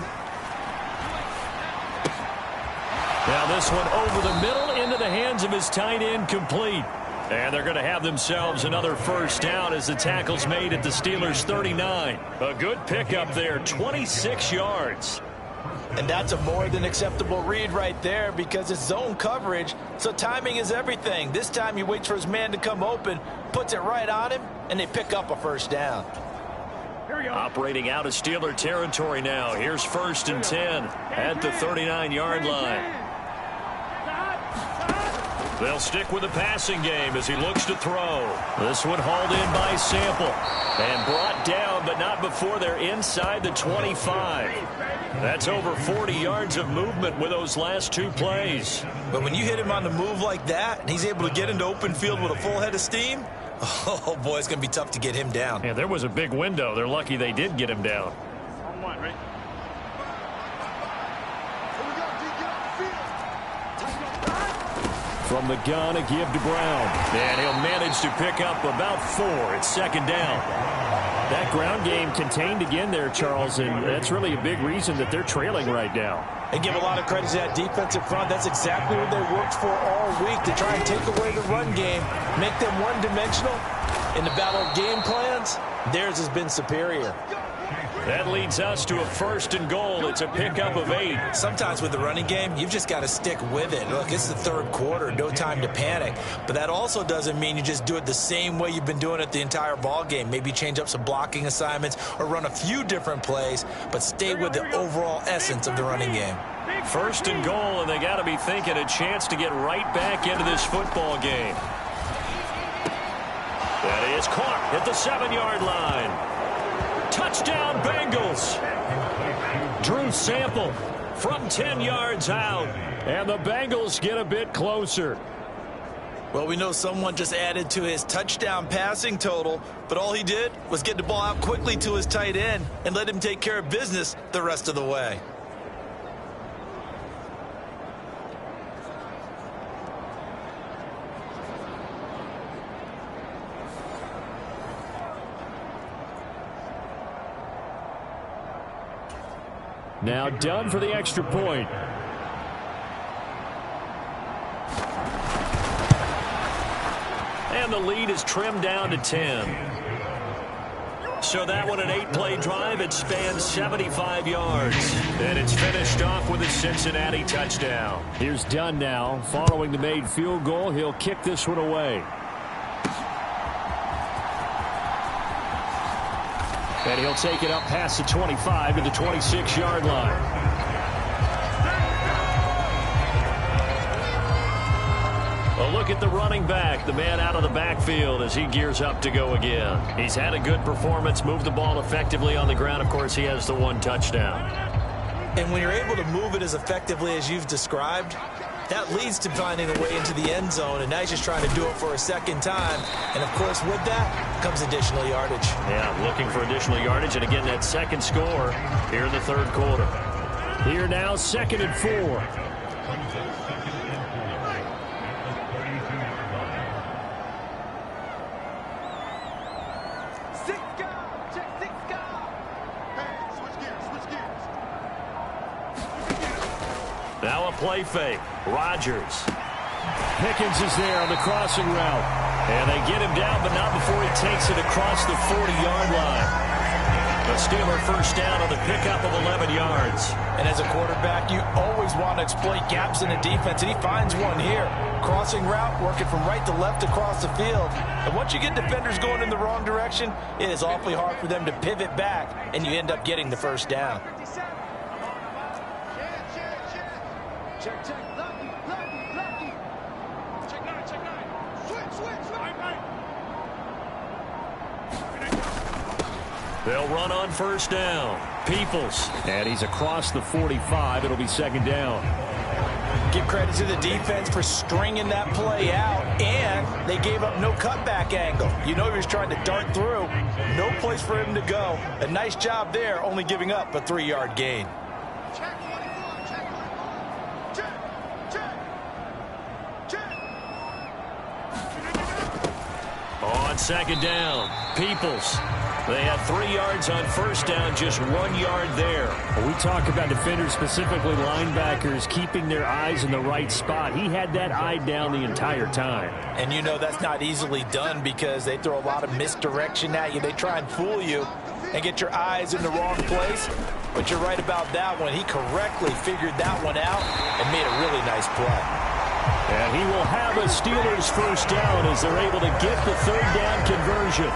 Now this one over the middle into the hands of his tight end, complete. And they're going to have themselves another first down as the tackle's made at the Steelers' 39. A good pickup there, 26 yards. And that's a more than acceptable read right there because it's zone coverage, so timing is everything. This time he waits for his man to come open, puts it right on him, and they pick up a first down. Operating out of Steeler territory now. Here's 1st and 10 at the 39-yard line. They'll stick with the passing game as he looks to throw. This one hauled in by Sample and brought down, but not before they're inside the 25. That's over 40 yards of movement with those last 2 plays. But when you hit him on the move like that, and he's able to get into open field with a full head of steam, oh, boy, it's going to be tough to get him down. Yeah, there was a big window. They're lucky they did get him down. On one, right? From the gun, a give to Brown. And he'll manage to pick up about 4. It's 2nd down. That ground game contained again there, Charles, and that's really a big reason that they're trailing right now. And give a lot of credit to that defensive front. That's exactly what they worked for all week, to try and take away the run game, make them one-dimensional. In the battle of game plans, theirs has been superior. That leads us to a 1st and goal. It's a pickup of 8. Sometimes with the running game, you've just got to stick with it. Look, it's the 3rd quarter, no time to panic. But that also doesn't mean you just do it the same way you've been doing it the entire ball game. Maybe change up some blocking assignments or run a few different plays, but stay with the overall essence of the running game. 1st and goal, and they got to be thinking a chance to get right back into this football game. That is caught at the 7-yard line. Touchdown, Bengals. Drew Sample from 10 yards out. And the Bengals get a bit closer. Well, we know someone just added to his touchdown passing total, but all he did was get the ball out quickly to his tight end and let him take care of business the rest of the way. Now done for the extra point. And the lead is trimmed down to 10. So that one, an 8-play drive. It spans 75 yards. And it's finished off with a Cincinnati touchdown. Here's Dunn now. Following the made field goal, he'll kick this one away. And he'll take it up past the 25 to the 26-yard line. A look at the running back, the man out of the backfield as he gears up to go again. He's had a good performance, moved the ball effectively on the ground. Of course, he has the 1 touchdown. And when you're able to move it as effectively as you've described, that leads to finding a way into the end zone, and now he's just trying to do it for a 2nd time. And, of course, with that comes additional yardage. Yeah, looking for additional yardage, and again, that 2nd score here in the 3rd quarter. Here now, 2nd and 4. Now a play fake. Rodgers. Pickens is there on the crossing route. And they get him down, but not before he takes it across the 40-yard line. The Steeler 1st down on the pickup of 11 yards. And as a quarterback, you always want to exploit gaps in the defense, and he finds one here. Crossing route, working from right to left across the field. And once you get defenders going in the wrong direction, it is awfully hard for them to pivot back, and you end up getting the 1st down. Check, check. Lucky. Check 9. Switch. Right. They'll run on 1st down. Peoples. And he's across the 45. It'll be 2nd down. Give credit to the defense for stringing that play out, and they gave up no cutback angle. You know he was trying to dart through. No place for him to go. A nice job there, only giving up a 3-yard gain. On 2nd down, Peoples. They had 3 yards on 1st down, just 1 yard there. We talk about defenders, specifically linebackers, keeping their eyes in the right spot. He had that eye down the entire time. And you know that's not easily done because they throw a lot of misdirection at you. They try and fool you and get your eyes in the wrong place. But you're right about that one. He correctly figured that one out and made a really nice play. And he will have a Steelers first down as they're able to get the third down conversion.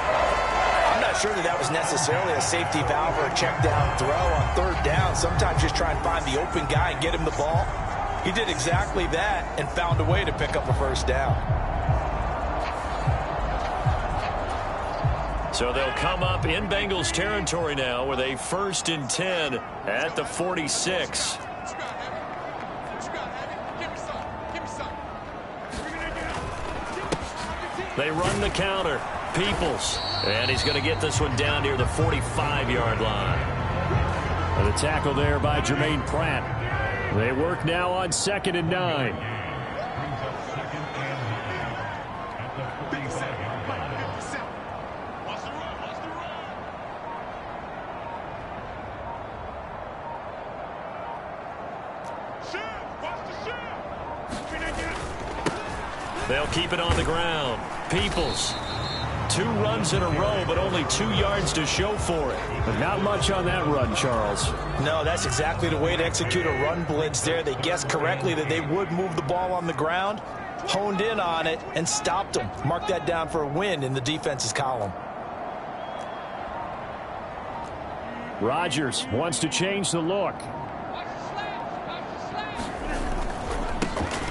I'm not sure that was necessarily a safety valve or a check down throw on third down. Sometimes just try and find the open guy and get him the ball. He did exactly that and found a way to pick up a first down. So they'll come up in Bengals territory now with a 1st and 10 at the 46. They run the counter. Peoples. And he's going to get this one down near the 45-yard line. And the tackle there by Jermaine Pratt. They work now on 2nd and 9. They'll keep it on the ground. Peoples. 2 runs in a row, but only 2 yards to show for it. But not much on that run, Charles. No, that's exactly the way to execute a run blitz there. They guessed correctly that they would move the ball on the ground, honed in on it, and stopped them. Mark that down for a win in the defense's column. Rodgers wants to change the look.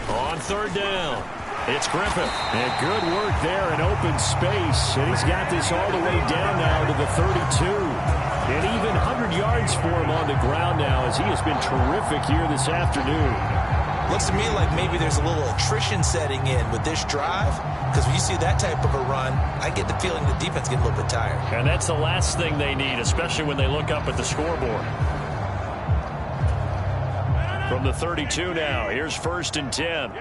On 3rd down. It's Griffith. And good work there in open space. And he's got this all the way down now to the 32. And even 100 yards for him on the ground now as he has been terrific here this afternoon. Looks to me like maybe there's a little attrition setting in with this drive. Because when you see that type of a run, I get the feeling the defense getting a little bit tired. And that's the last thing they need, especially when they look up at the scoreboard. From the 32 now, here's 1st and 10.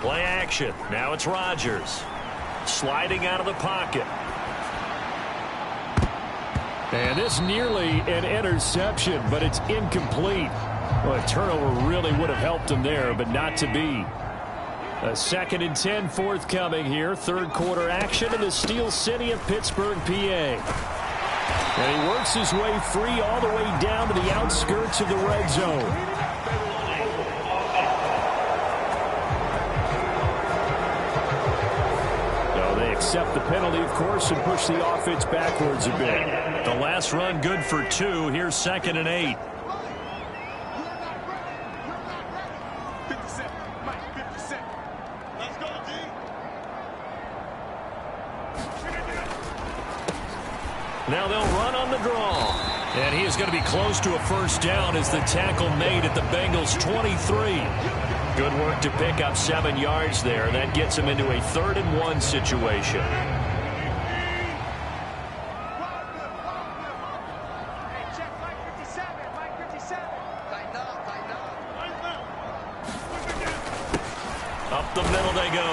Play action. Now it's Rodgers. Sliding out of the pocket. And this nearly an interception, but it's incomplete. Well, a turnover really would have helped him there, but not to be. A 2nd and 10 forthcoming here. 3rd quarter action in the Steel City of Pittsburgh, PA. And he works his way free all the way down to the outskirts of the red zone. Accept the penalty, of course, and push the offense backwards a bit. The last run good for 2. Here's 2nd and 8. 57. Mike, 57. Let's go, D. Now they'll run on the draw. And he is going to be close to a first down as the tackle made at the Bengals 23. Good work to pick up 7 yards there. That gets him into a 3rd and 1 situation. Up the middle they go.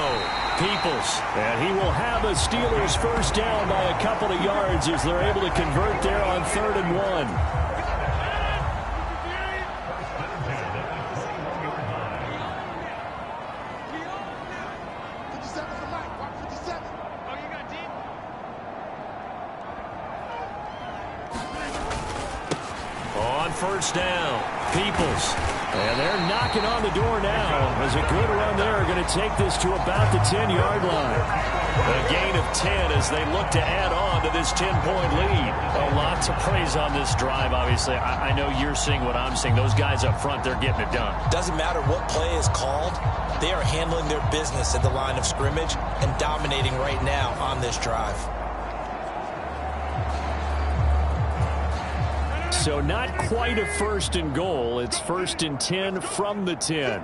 Peoples. And he will have a Steelers first down by a couple of yards as they're able to convert there on 3rd and 1. First down. Peoples. And they're knocking on the door now as a good run there are going to take this to about the 10-yard line. A gain of 10 as they look to add on to this 10-point lead. A lot to praise on this drive, obviously. I know you're seeing what I'm seeing. Those guys up front, they're getting it done. Doesn't matter what play is called. They are handling their business at the line of scrimmage and dominating right now on this drive. So not quite a 1st and goal. It's 1st and 10 from the 10.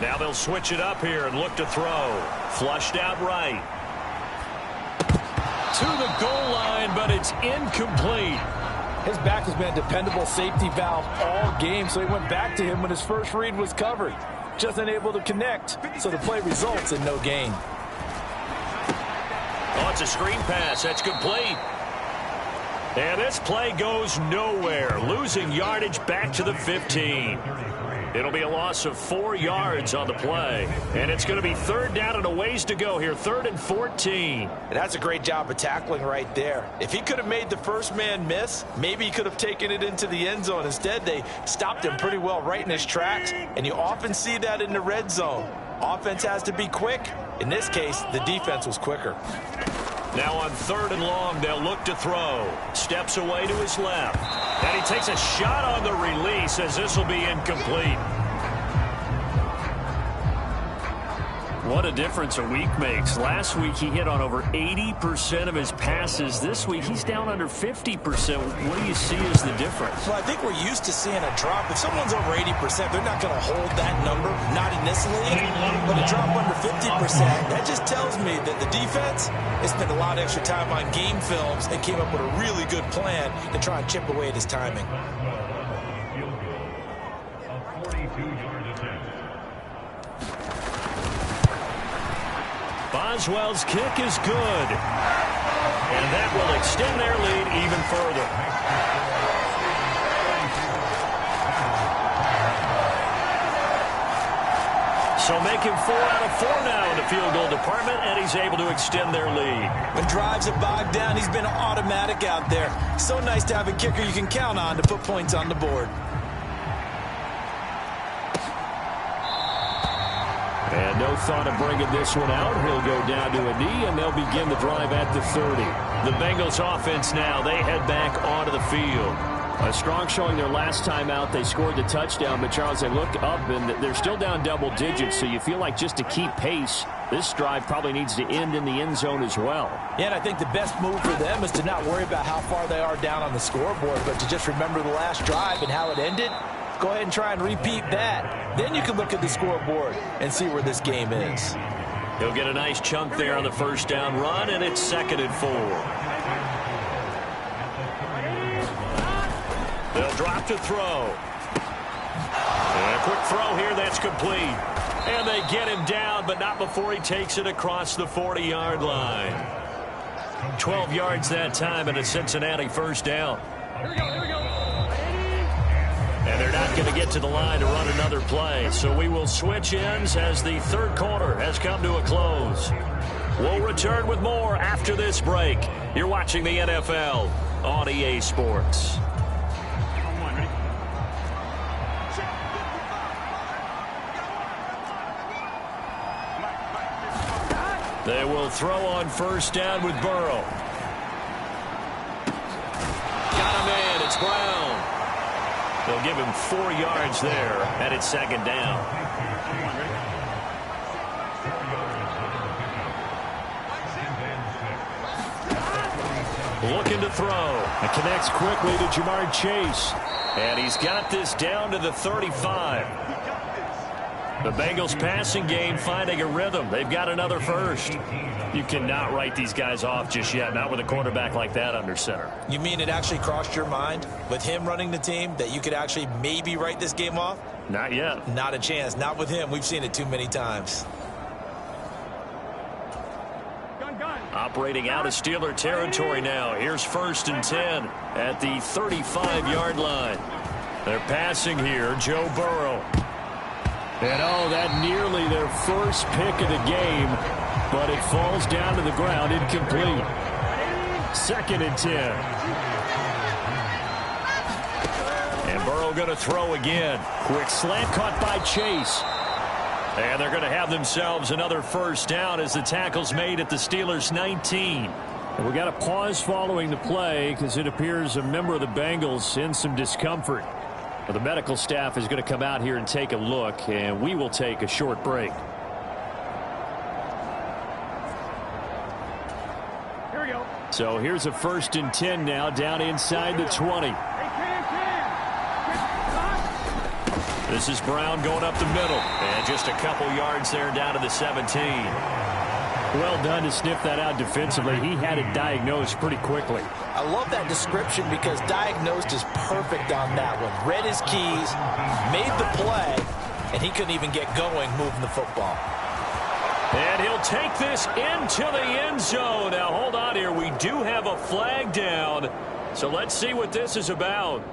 Now they'll switch it up here and look to throw. Flushed out right. To the goal line, but it's incomplete. His back has been a dependable safety valve all game, so he went back to him when his first read was covered. Just unable to connect, so the play results in no gain. Oh, it's a screen pass. That's complete. And this play goes nowhere, losing yardage back to the 15. It'll be a loss of 4 yards on the play. And it's going to be third down and a ways to go here, 3rd and 14. And that's a great job of tackling right there. If he could have made the first man miss, maybe he could have taken it into the end zone. Instead, they stopped him pretty well right in his tracks, and you often see that in the red zone. Offense has to be quick. In this case, the defense was quicker. Now on 3rd and long, they'll look to throw. Steps away to his left. And he takes a shot on the release as this will be incomplete. What a difference a week makes. Last week he hit on over 80% of his passes. This week he's down under 50%. What do you see as the difference? Well, I think we're used to seeing a drop. If someone's over 80%, they're not going to hold that number, not in this league. But a drop under 50%, that just tells me that the defense has spent a lot of extra time on game films and came up with a really good plan to try and chip away at his timing. Boswell's kick is good. And that will extend their lead even further. So make him 4 out of 4 now in the field goal department, and he's able to extend their lead. When drives are bogged down, he's been automatic out there. So nice to have a kicker you can count on to put points on the board. And no thought of bringing this one out. He'll go down to a knee, and they'll begin the drive at the 30. The Bengals offense now, they head back onto the field. A strong showing their last time out. They scored the touchdown, but Charles, they look up, and they're still down double digits, so you feel like just to keep pace, this drive probably needs to end in the end zone as well. Yeah, and I think the best move for them is to not worry about how far they are down on the scoreboard, but to just remember the last drive and how it ended. Go ahead and try and repeat that. Then you can look at the scoreboard and see where this game is. He'll get a nice chunk there on the first down run, and it's 2nd and 4. They'll drop to throw. And a quick throw here, that's complete. And they get him down, but not before he takes it across the 40-yard line. 12 yards that time, and a Cincinnati first down. Here we go. And they're not going to get to the line to run another play. So we will switch ends as the third quarter has come to a close. We'll return with more after this break. You're watching the NFL on EA Sports. They will throw on first down with Burrow. Got him in. It's Brown. They'll give him 4 yards there, and it's 2nd down. Looking to throw. It connects quickly to Jamar Chase. And he's got this down to the 35. The Bengals passing game finding a rhythm. They've got another first. You cannot write these guys off just yet, not with a quarterback like that under center. You mean it actually crossed your mind with him running the team that you could actually maybe write this game off? Not yet. Not a chance. Not with him. We've seen it too many times. Operating out of Steeler territory now. Here's 1st and 10 at the 35-yard line. They're passing here. Joe Burrow. And that nearly their first pick of the game, but it falls down to the ground, incomplete. 2nd and 10. And Burrow going to throw again. Quick slant caught by Chase. And they're going to have themselves another first down as the tackle's made at the Steelers' 19. And we got a pause following the play because it appears a member of the Bengals in some discomfort. Well, the medical staff is going to come out here and take a look, and we will take a short break. Here we go. So here's a 1st and 10 now down inside the 20. This is Brown going up the middle. And just a couple yards there down to the 17. Well done to sniff that out defensively. He had it diagnosed pretty quickly. I love that description because diagnosed is perfect on that one. Read his keys, made the play, and he couldn't even get going moving the football. And he'll take this into the end zone. Now, hold on here. We do have a flag down. So let's see what this is about.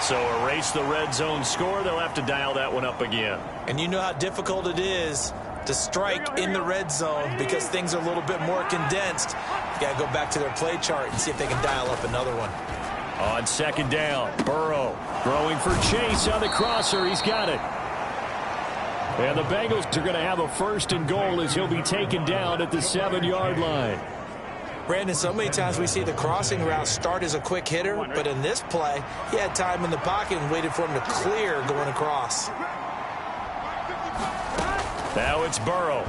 So erase the red zone score. They'll have to dial that one up again. And you know how difficult it is to strike in the red zone because things are a little bit more condensed. You got to go back to their play chart and see if they can dial up another one. On second down, Burrow throwing for Chase on the crosser. He's got it. And the Bengals are going to have a first and goal as he'll be taken down at the 7-yard line. Brandon, so many times we see the crossing route start as a quick hitter, but in this play, he had time in the pocket and waited for him to clear going across. Now it's Burrow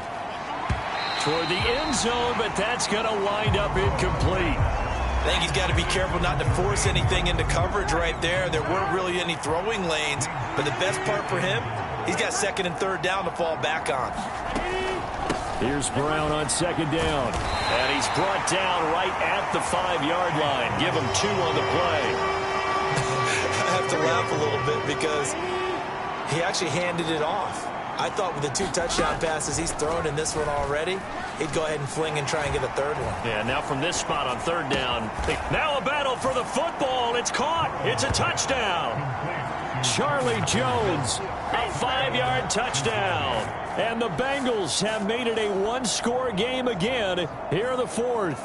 toward the end zone, but that's going to wind up incomplete. I think he's got to be careful not to force anything into coverage right there. There weren't really any throwing lanes, but the best part for him, he's got second and third down to fall back on. Here's Brown on second down, and he's brought down right at the 5-yard line. Give him 2 on the play. I have to laugh a little bit because he actually handed it off. I thought with the 2 touchdown passes he's thrown in this one already, he'd go ahead and fling and try and get a third one. Yeah, now from this spot on third down. Now a battle for the football. It's caught. It's a touchdown. Charlie Jones, a 5-yard touchdown. And the Bengals have made it a 1-score game again here in the 4th.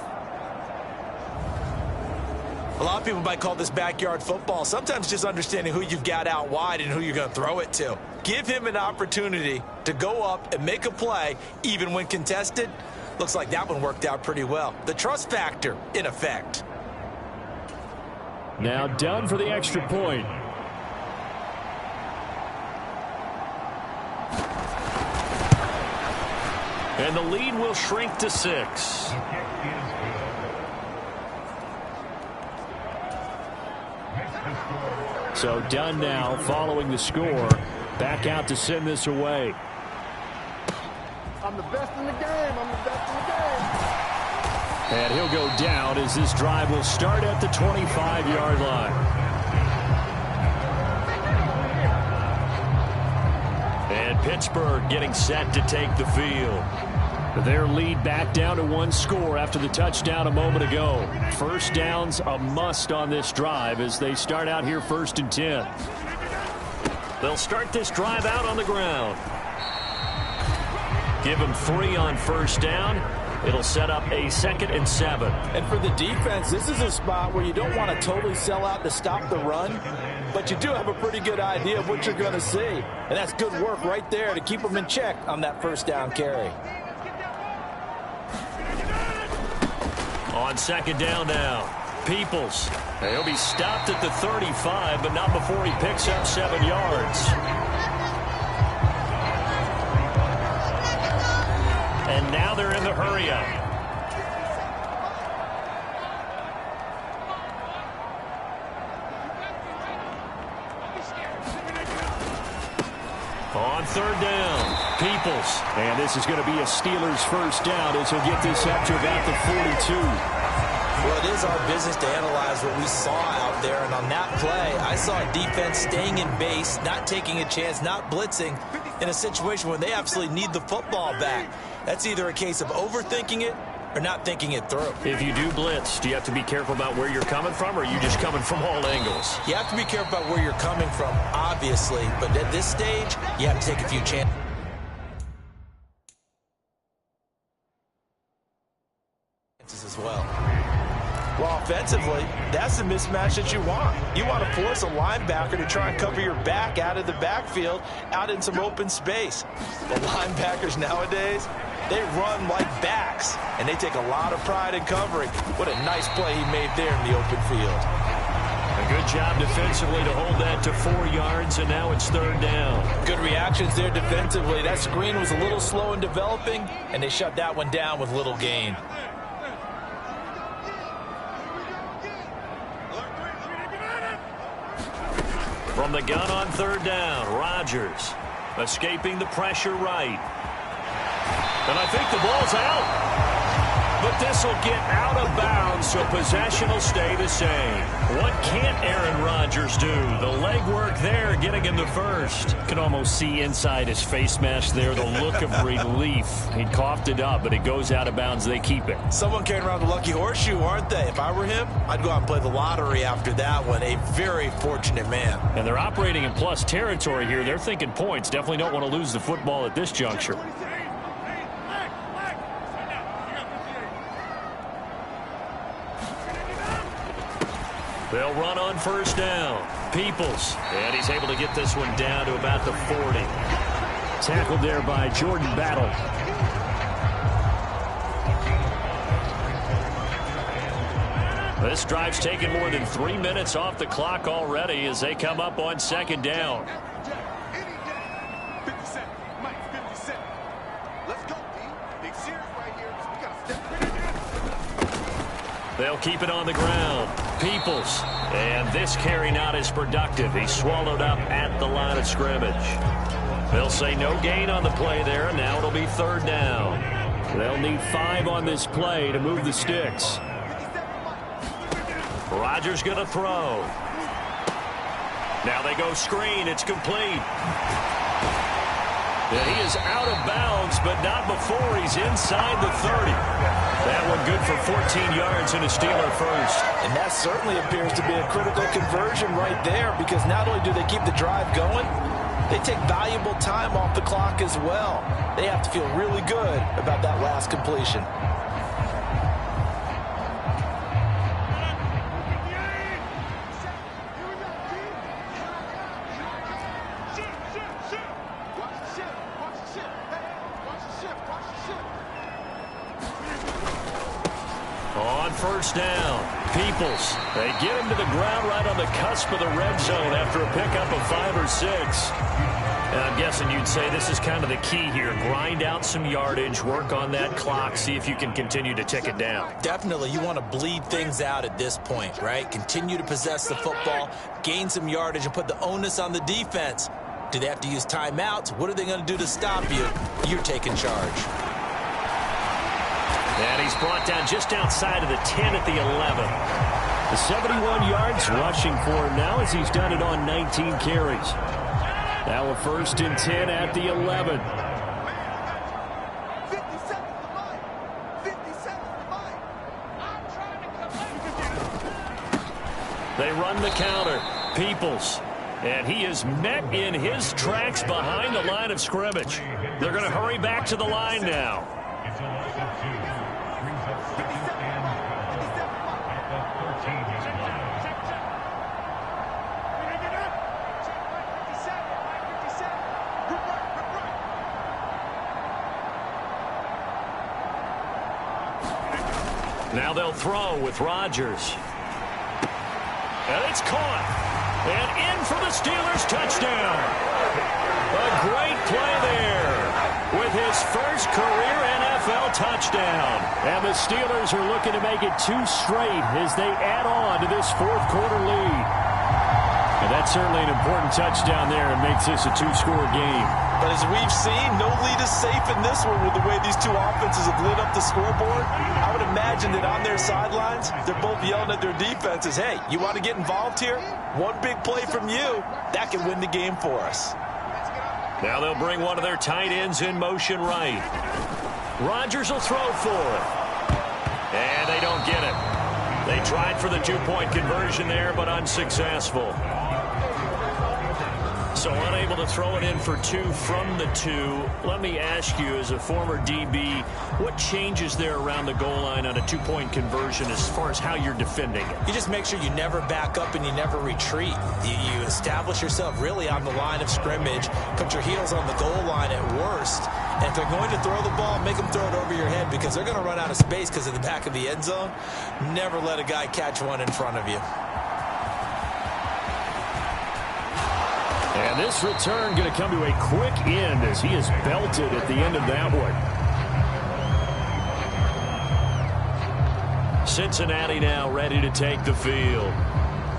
A lot of people might call this backyard football. Sometimes just understanding who you've got out wide and who you're going to throw it to. Give him an opportunity to go up and make a play, even when contested. Looks like that one worked out pretty well. The trust factor, in effect. Now down for the extra point. And the lead will shrink to 6. So done now following the score. Back out to send this away. I'm the best in the game. I'm the best in the game. And he'll go down as this drive will start at the 25-yard line. And Pittsburgh getting set to take the field. Their lead back down to 1 score after the touchdown a moment ago. First down's a must on this drive as they start out here 1st and 10. They'll start this drive out on the ground. Give them 3 on first down. It'll set up a 2nd and 7. And for the defense, this is a spot where you don't want to totally sell out to stop the run, but you do have a pretty good idea of what you're going to see. And that's good work right there to keep them in check on that first down carry. On second down now, Peoples. He'll be stopped at the 35, but not before he picks up 7 yards. And now they're in the hurry-up. On third down, Peoples. And this is going to be a Steelers first down as he'll get this up to about the 42. Well, it is our business to analyze what we saw out there. And on that play, I saw a defense staying in base, not taking a chance, not blitzing in a situation where they absolutely need the football back. That's either a case of overthinking it or not thinking it through. If you do blitz, do you have to be careful about where you're coming from, or are you just coming from all angles? You have to be careful about where you're coming from, obviously. But at this stage, you have to take a few chances as well. Well, offensively, that's the mismatch that you want. You want to force a linebacker to try and cover your back out of the backfield, out in some open space. The linebackers nowadays, they run like backs, and they take a lot of pride in covering. What a nice play he made there in the open field. A good job defensively to hold that to 4 yards, and now it's third down. Good reactions there defensively. That screen was a little slow in developing, and they shut that one down with little gain. From the gun on third down, Rodgers escaping the pressure right. And I think the ball's out. But this will get out of bounds, so possession will stay the same. What can't Aaron Rodgers do? The legwork there, getting him the first. You can almost see inside his face mask there the look of relief. He coughed it up, but it goes out of bounds. They keep it. Someone carrying around the lucky horseshoe, aren't they? If I were him, I'd go out and play the lottery after that one. A very fortunate man. And they're operating in plus territory here. They're thinking points. Definitely don't want to lose the football at this juncture. They'll run on first down. Peoples. And he's able to get this one down to about the 40. Tackled there by Jordan Battle. This drive's taken more than 3 minutes off the clock already as they come up on second down. 57. Mike, 57. Let's go, D. Big series right here. We got to step. They'll keep it on the ground. Peoples. And this carry not as productive. He's swallowed up at the line of scrimmage. They'll say no gain on the play there. Now it'll be third down. They'll need 5 on this play to move the sticks. Rodgers going to throw. Now they go screen. It's complete. And he is out of bounds, but not before he's inside the 30. That one good for 14 yards and a Steeler first. And that certainly appears to be a critical conversion right there, because not only do they keep the drive going, they take valuable time off the clock as well. They have to feel really good about that last completion. On first down, Peoples. They get him to the ground right on the cusp of the red zone after a pickup of 5 or 6. And I'm guessing you'd say this is kind of the key here. Grind out some yardage, work on that clock, see if you can continue to tick it down. Definitely, you want to bleed things out at this point, right? Continue to possess the football, gain some yardage, and put the onus on the defense. Do they have to use timeouts? What are they going to do to stop you? You're taking charge. And he's brought down just outside of the 10 at the 11. The 71 yards rushing for him now as he's done it on 19 carries. Now a 1st and 10 at the 11. 50 seconds to mine. 50 seconds to mine. I'm trying to come. They run the counter. Peoples. And he is met in his tracks behind the line of scrimmage. They're going to hurry back to the line now. Now they'll throw with Rodgers. And it's caught. And in for the Steelers touchdown. A great play there with his first career NFL touchdown. And the Steelers are looking to make it 2 straight as they add on to this 4th quarter lead. And that's certainly an important touchdown there and makes this a 2-score game. But as we've seen, no lead is safe in this one with the way these two offenses have lit up the scoreboard. I would imagine that on their sidelines, they're both yelling at their defenses, hey, you want to get involved here? One big play from you, that can win the game for us. Now they'll bring one of their tight ends in motion right. Rodgers will throw for it. And they don't get it. They tried for the 2-point conversion there, but unsuccessful. So unable to throw it in for 2 from the 2. Let me ask you, as a former DB, what changes there around the goal line on a 2-point conversion as far as how you're defending it? You just make sure you never back up and you never retreat. You establish yourself really on the line of scrimmage, put your heels on the goal line at worst, and if they're going to throw the ball, make them throw it over your head because they're going to run out of space because of the back of the end zone. Never let a guy catch one in front of you. And this return going to come to a quick end as he is belted at the end of that one. Cincinnati now ready to take the field.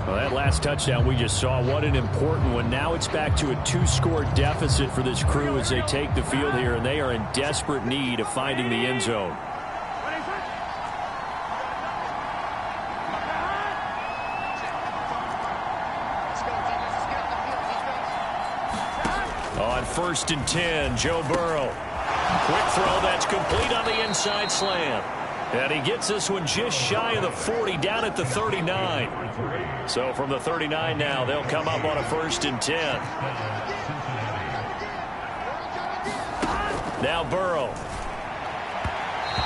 Well, that last touchdown we just saw, what an important one. Now it's back to a 2-score deficit for this crew as they take the field here, and they are in desperate need of finding the end zone. On 1st and 10, Joe Burrow. Quick throw that's complete on the inside slant. And he gets this one just shy of the 40, down at the 39. So from the 39 now, they'll come up on a 1st and 10. Now Burrow.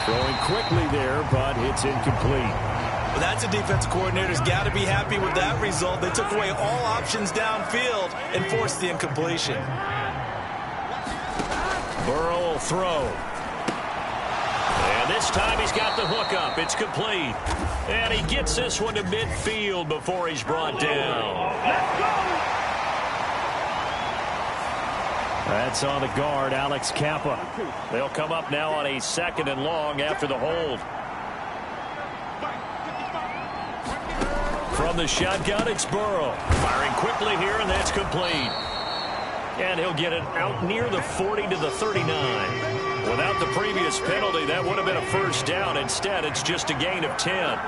Throwing quickly there, but it's incomplete. Well, that's a defensive coordinator's got to be happy with that result. They took away all options downfield and forced the incompletion. Burrow will throw. And this time he's got the hook up. It's complete. And he gets this one to midfield before he's brought down. That's on the guard, Alex Kappa. They'll come up now on a 2nd and long after the hold. From the shotgun, it's Burrow. Firing quickly here, and that's complete. And he'll get it out near the 40 to the 39. Without the previous penalty, that would have been a 1st down. Instead, it's just a gain of 10.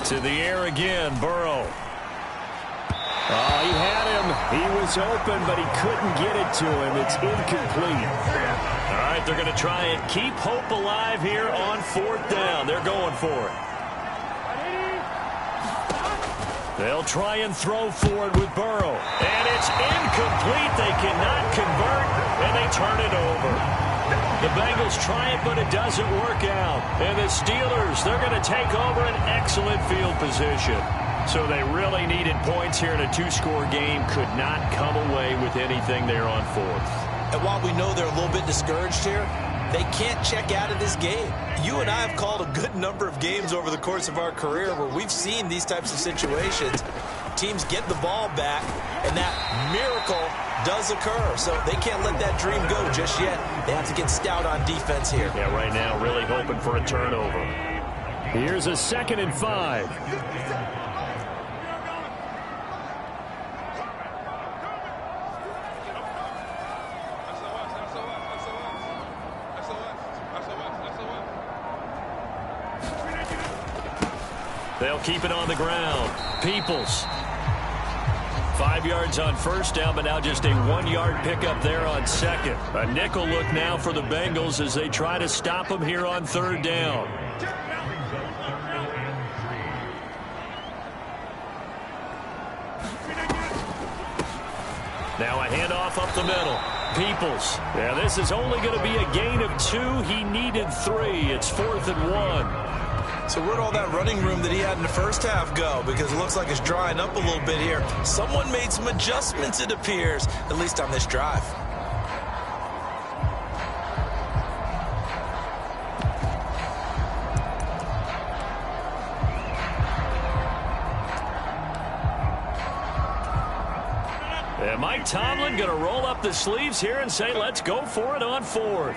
To the air again, Burrow. Oh, he had him. He was open, but he couldn't get it to him. It's incomplete. All right, they're going to try and keep hope alive here on 4th down. They're going for it. They'll try and throw forward with Burrow. And it's incomplete. They cannot convert, and they turn it over. The Bengals try it, but it doesn't work out. And the Steelers, they're going to take over an excellent field position. So they really needed points here in a 2-score game. Could not come away with anything there on 4th. And while we know they're a little bit discouraged here, they can't check out of this game. You and I have called a good number of games over the course of our career where we've seen these types of situations. Teams get the ball back, and that miracle does occur. So they can't let that dream go just yet. They have to get stout on defense here. Yeah, right now really hoping for a turnover. Here's a 2nd and 5. They'll keep it on the ground. Peoples. 5 yards on 1st down, but now just a 1-yard pickup there on 2nd. A nickel look now for the Bengals as they try to stop them here on 3rd down. Now a handoff up the middle. Peoples. Yeah, this is only going to be a gain of 2. He needed 3. It's 4th and 1. So where'd all that running room that he had in the 1st half go? Because it looks like it's drying up a little bit here. Someone made some adjustments, it appears, at least on this drive. And Mike Tomlin going to roll up the sleeves here and say, let's go for it on 4th.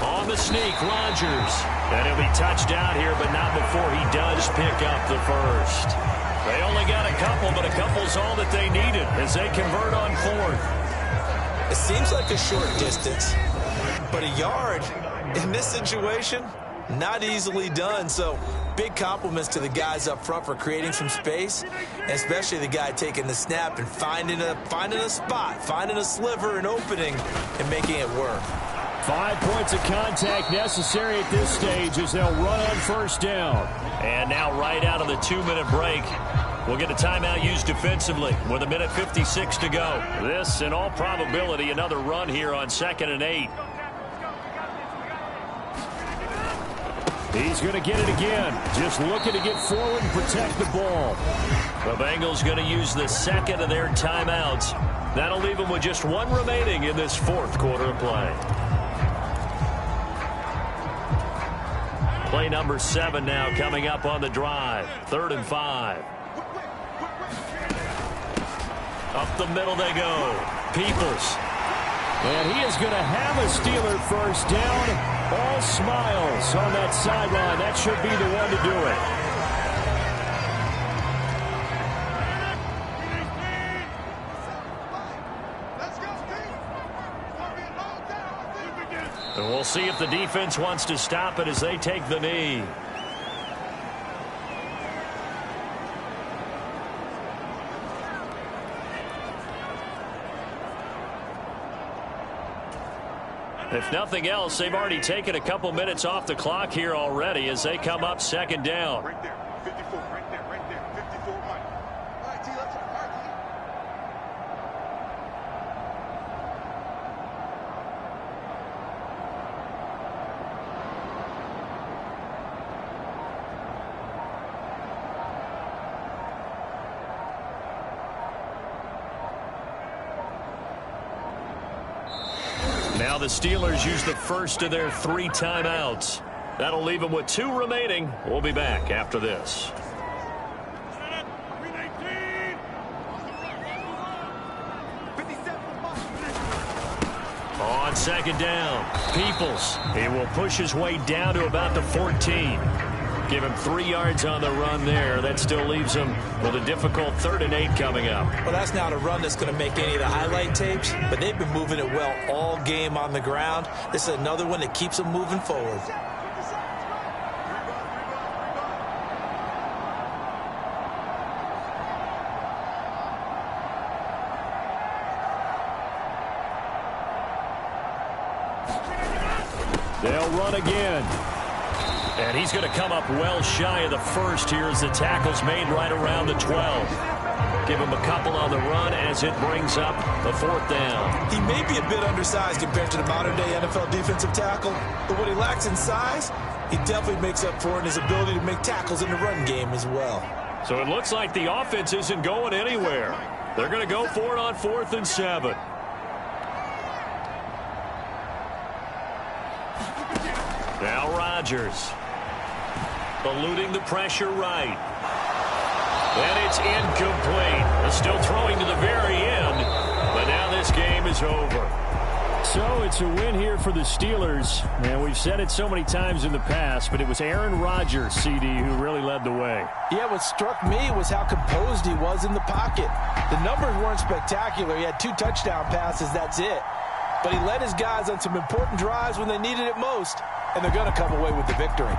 On the sneak, Rodgers. And he'll be touched out here, but not before he does pick up the 1st. They only got a couple, but a couple's all that they needed as they convert on 4th. It seems like a short distance, but a yard in this situation, not easily done. So big compliments to the guys up front for creating some space, especially the guy taking the snap and finding a spot, finding a sliver, an opening, and making it work. 5 points of contact necessary at this stage as they'll run on 1st down. And now right out of the 2-minute break, we'll get a timeout used defensively with 1:56 to go. This, in all probability, another run here on 2nd and 8. He's going to get it again. Just looking to get forward and protect the ball. The Bengals going to use the 2nd of their timeouts. That'll leave them with just 1 remaining in this 4th quarter of play. Play number 7 now coming up on the drive. 3rd and 5. Up the middle they go. Peoples. And he is going to have a Steeler 1st down. All smiles on that sideline. That should be the one to do it. And we'll see if the defense wants to stop it as they take the knee. If nothing else, they've already taken a couple minutes off the clock here already as they come up second down. Right there. 54. Right there. 54, Mike. All right, T, let's start. All right, T. Now the Steelers use the first of their 3 timeouts. That'll leave them with 2 remaining. We'll be back after this. On second down, Peoples. He will push his way down to about the 14. Give him 3 yards on the run there. That still leaves him with a difficult 3rd and 8 coming up. Well, that's not a run that's going to make any of the highlight tapes, but they've been moving it well all game on the ground. This is another one that keeps them moving forward. They'll run again. And he's going to come up well shy of the first here as the tackle's made right around the 12. Give him a couple on the run as it brings up the 4th down. He may be a bit undersized compared to the modern-day NFL defensive tackle, but what he lacks in size, he definitely makes up for in his ability to make tackles in the run game as well. So it looks like the offense isn't going anywhere. They're going to go for it on 4th and 7. Now Rodgers. Eluding the pressure right. And it's incomplete. Still throwing to the very end. But now this game is over. So it's a win here for the Steelers. And we've said it so many times in the past, but it was Aaron Rodgers, CD, who really led the way. Yeah, what struck me was how composed he was in the pocket. The numbers weren't spectacular. He had 2 touchdown passes, that's it. But he led his guys on some important drives when they needed it most. And they're going to come away with the victory.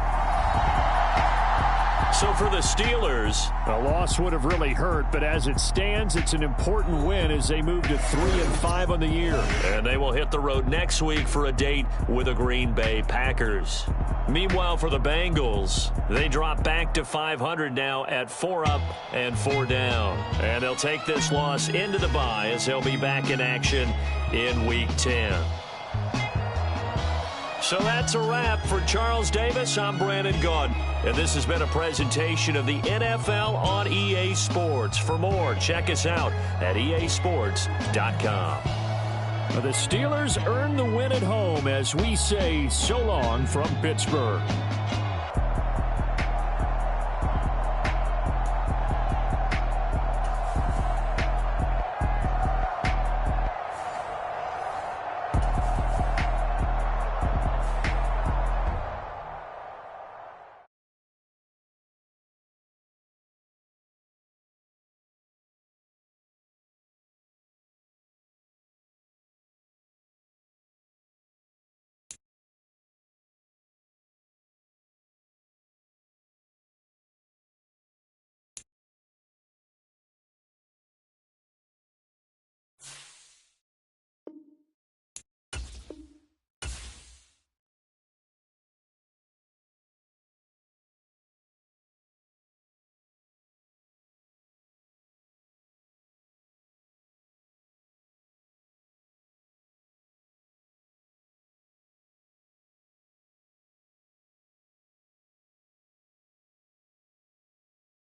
So for the Steelers, a loss would have really hurt, but as it stands, it's an important win as they move to 3-5 on the year. And they will hit the road next week for a date with the Green Bay Packers. Meanwhile, for the Bengals, they drop back to 500 now at 4 up and 4 down. And they'll take this loss into the bye as they'll be back in action in Week 10. So that's a wrap for Charles Davis. I'm Brandon Gaudin, and this has been a presentation of the NFL on EA Sports. For more, check us out at easports.com. The Steelers earn the win at home as we say so long from Pittsburgh.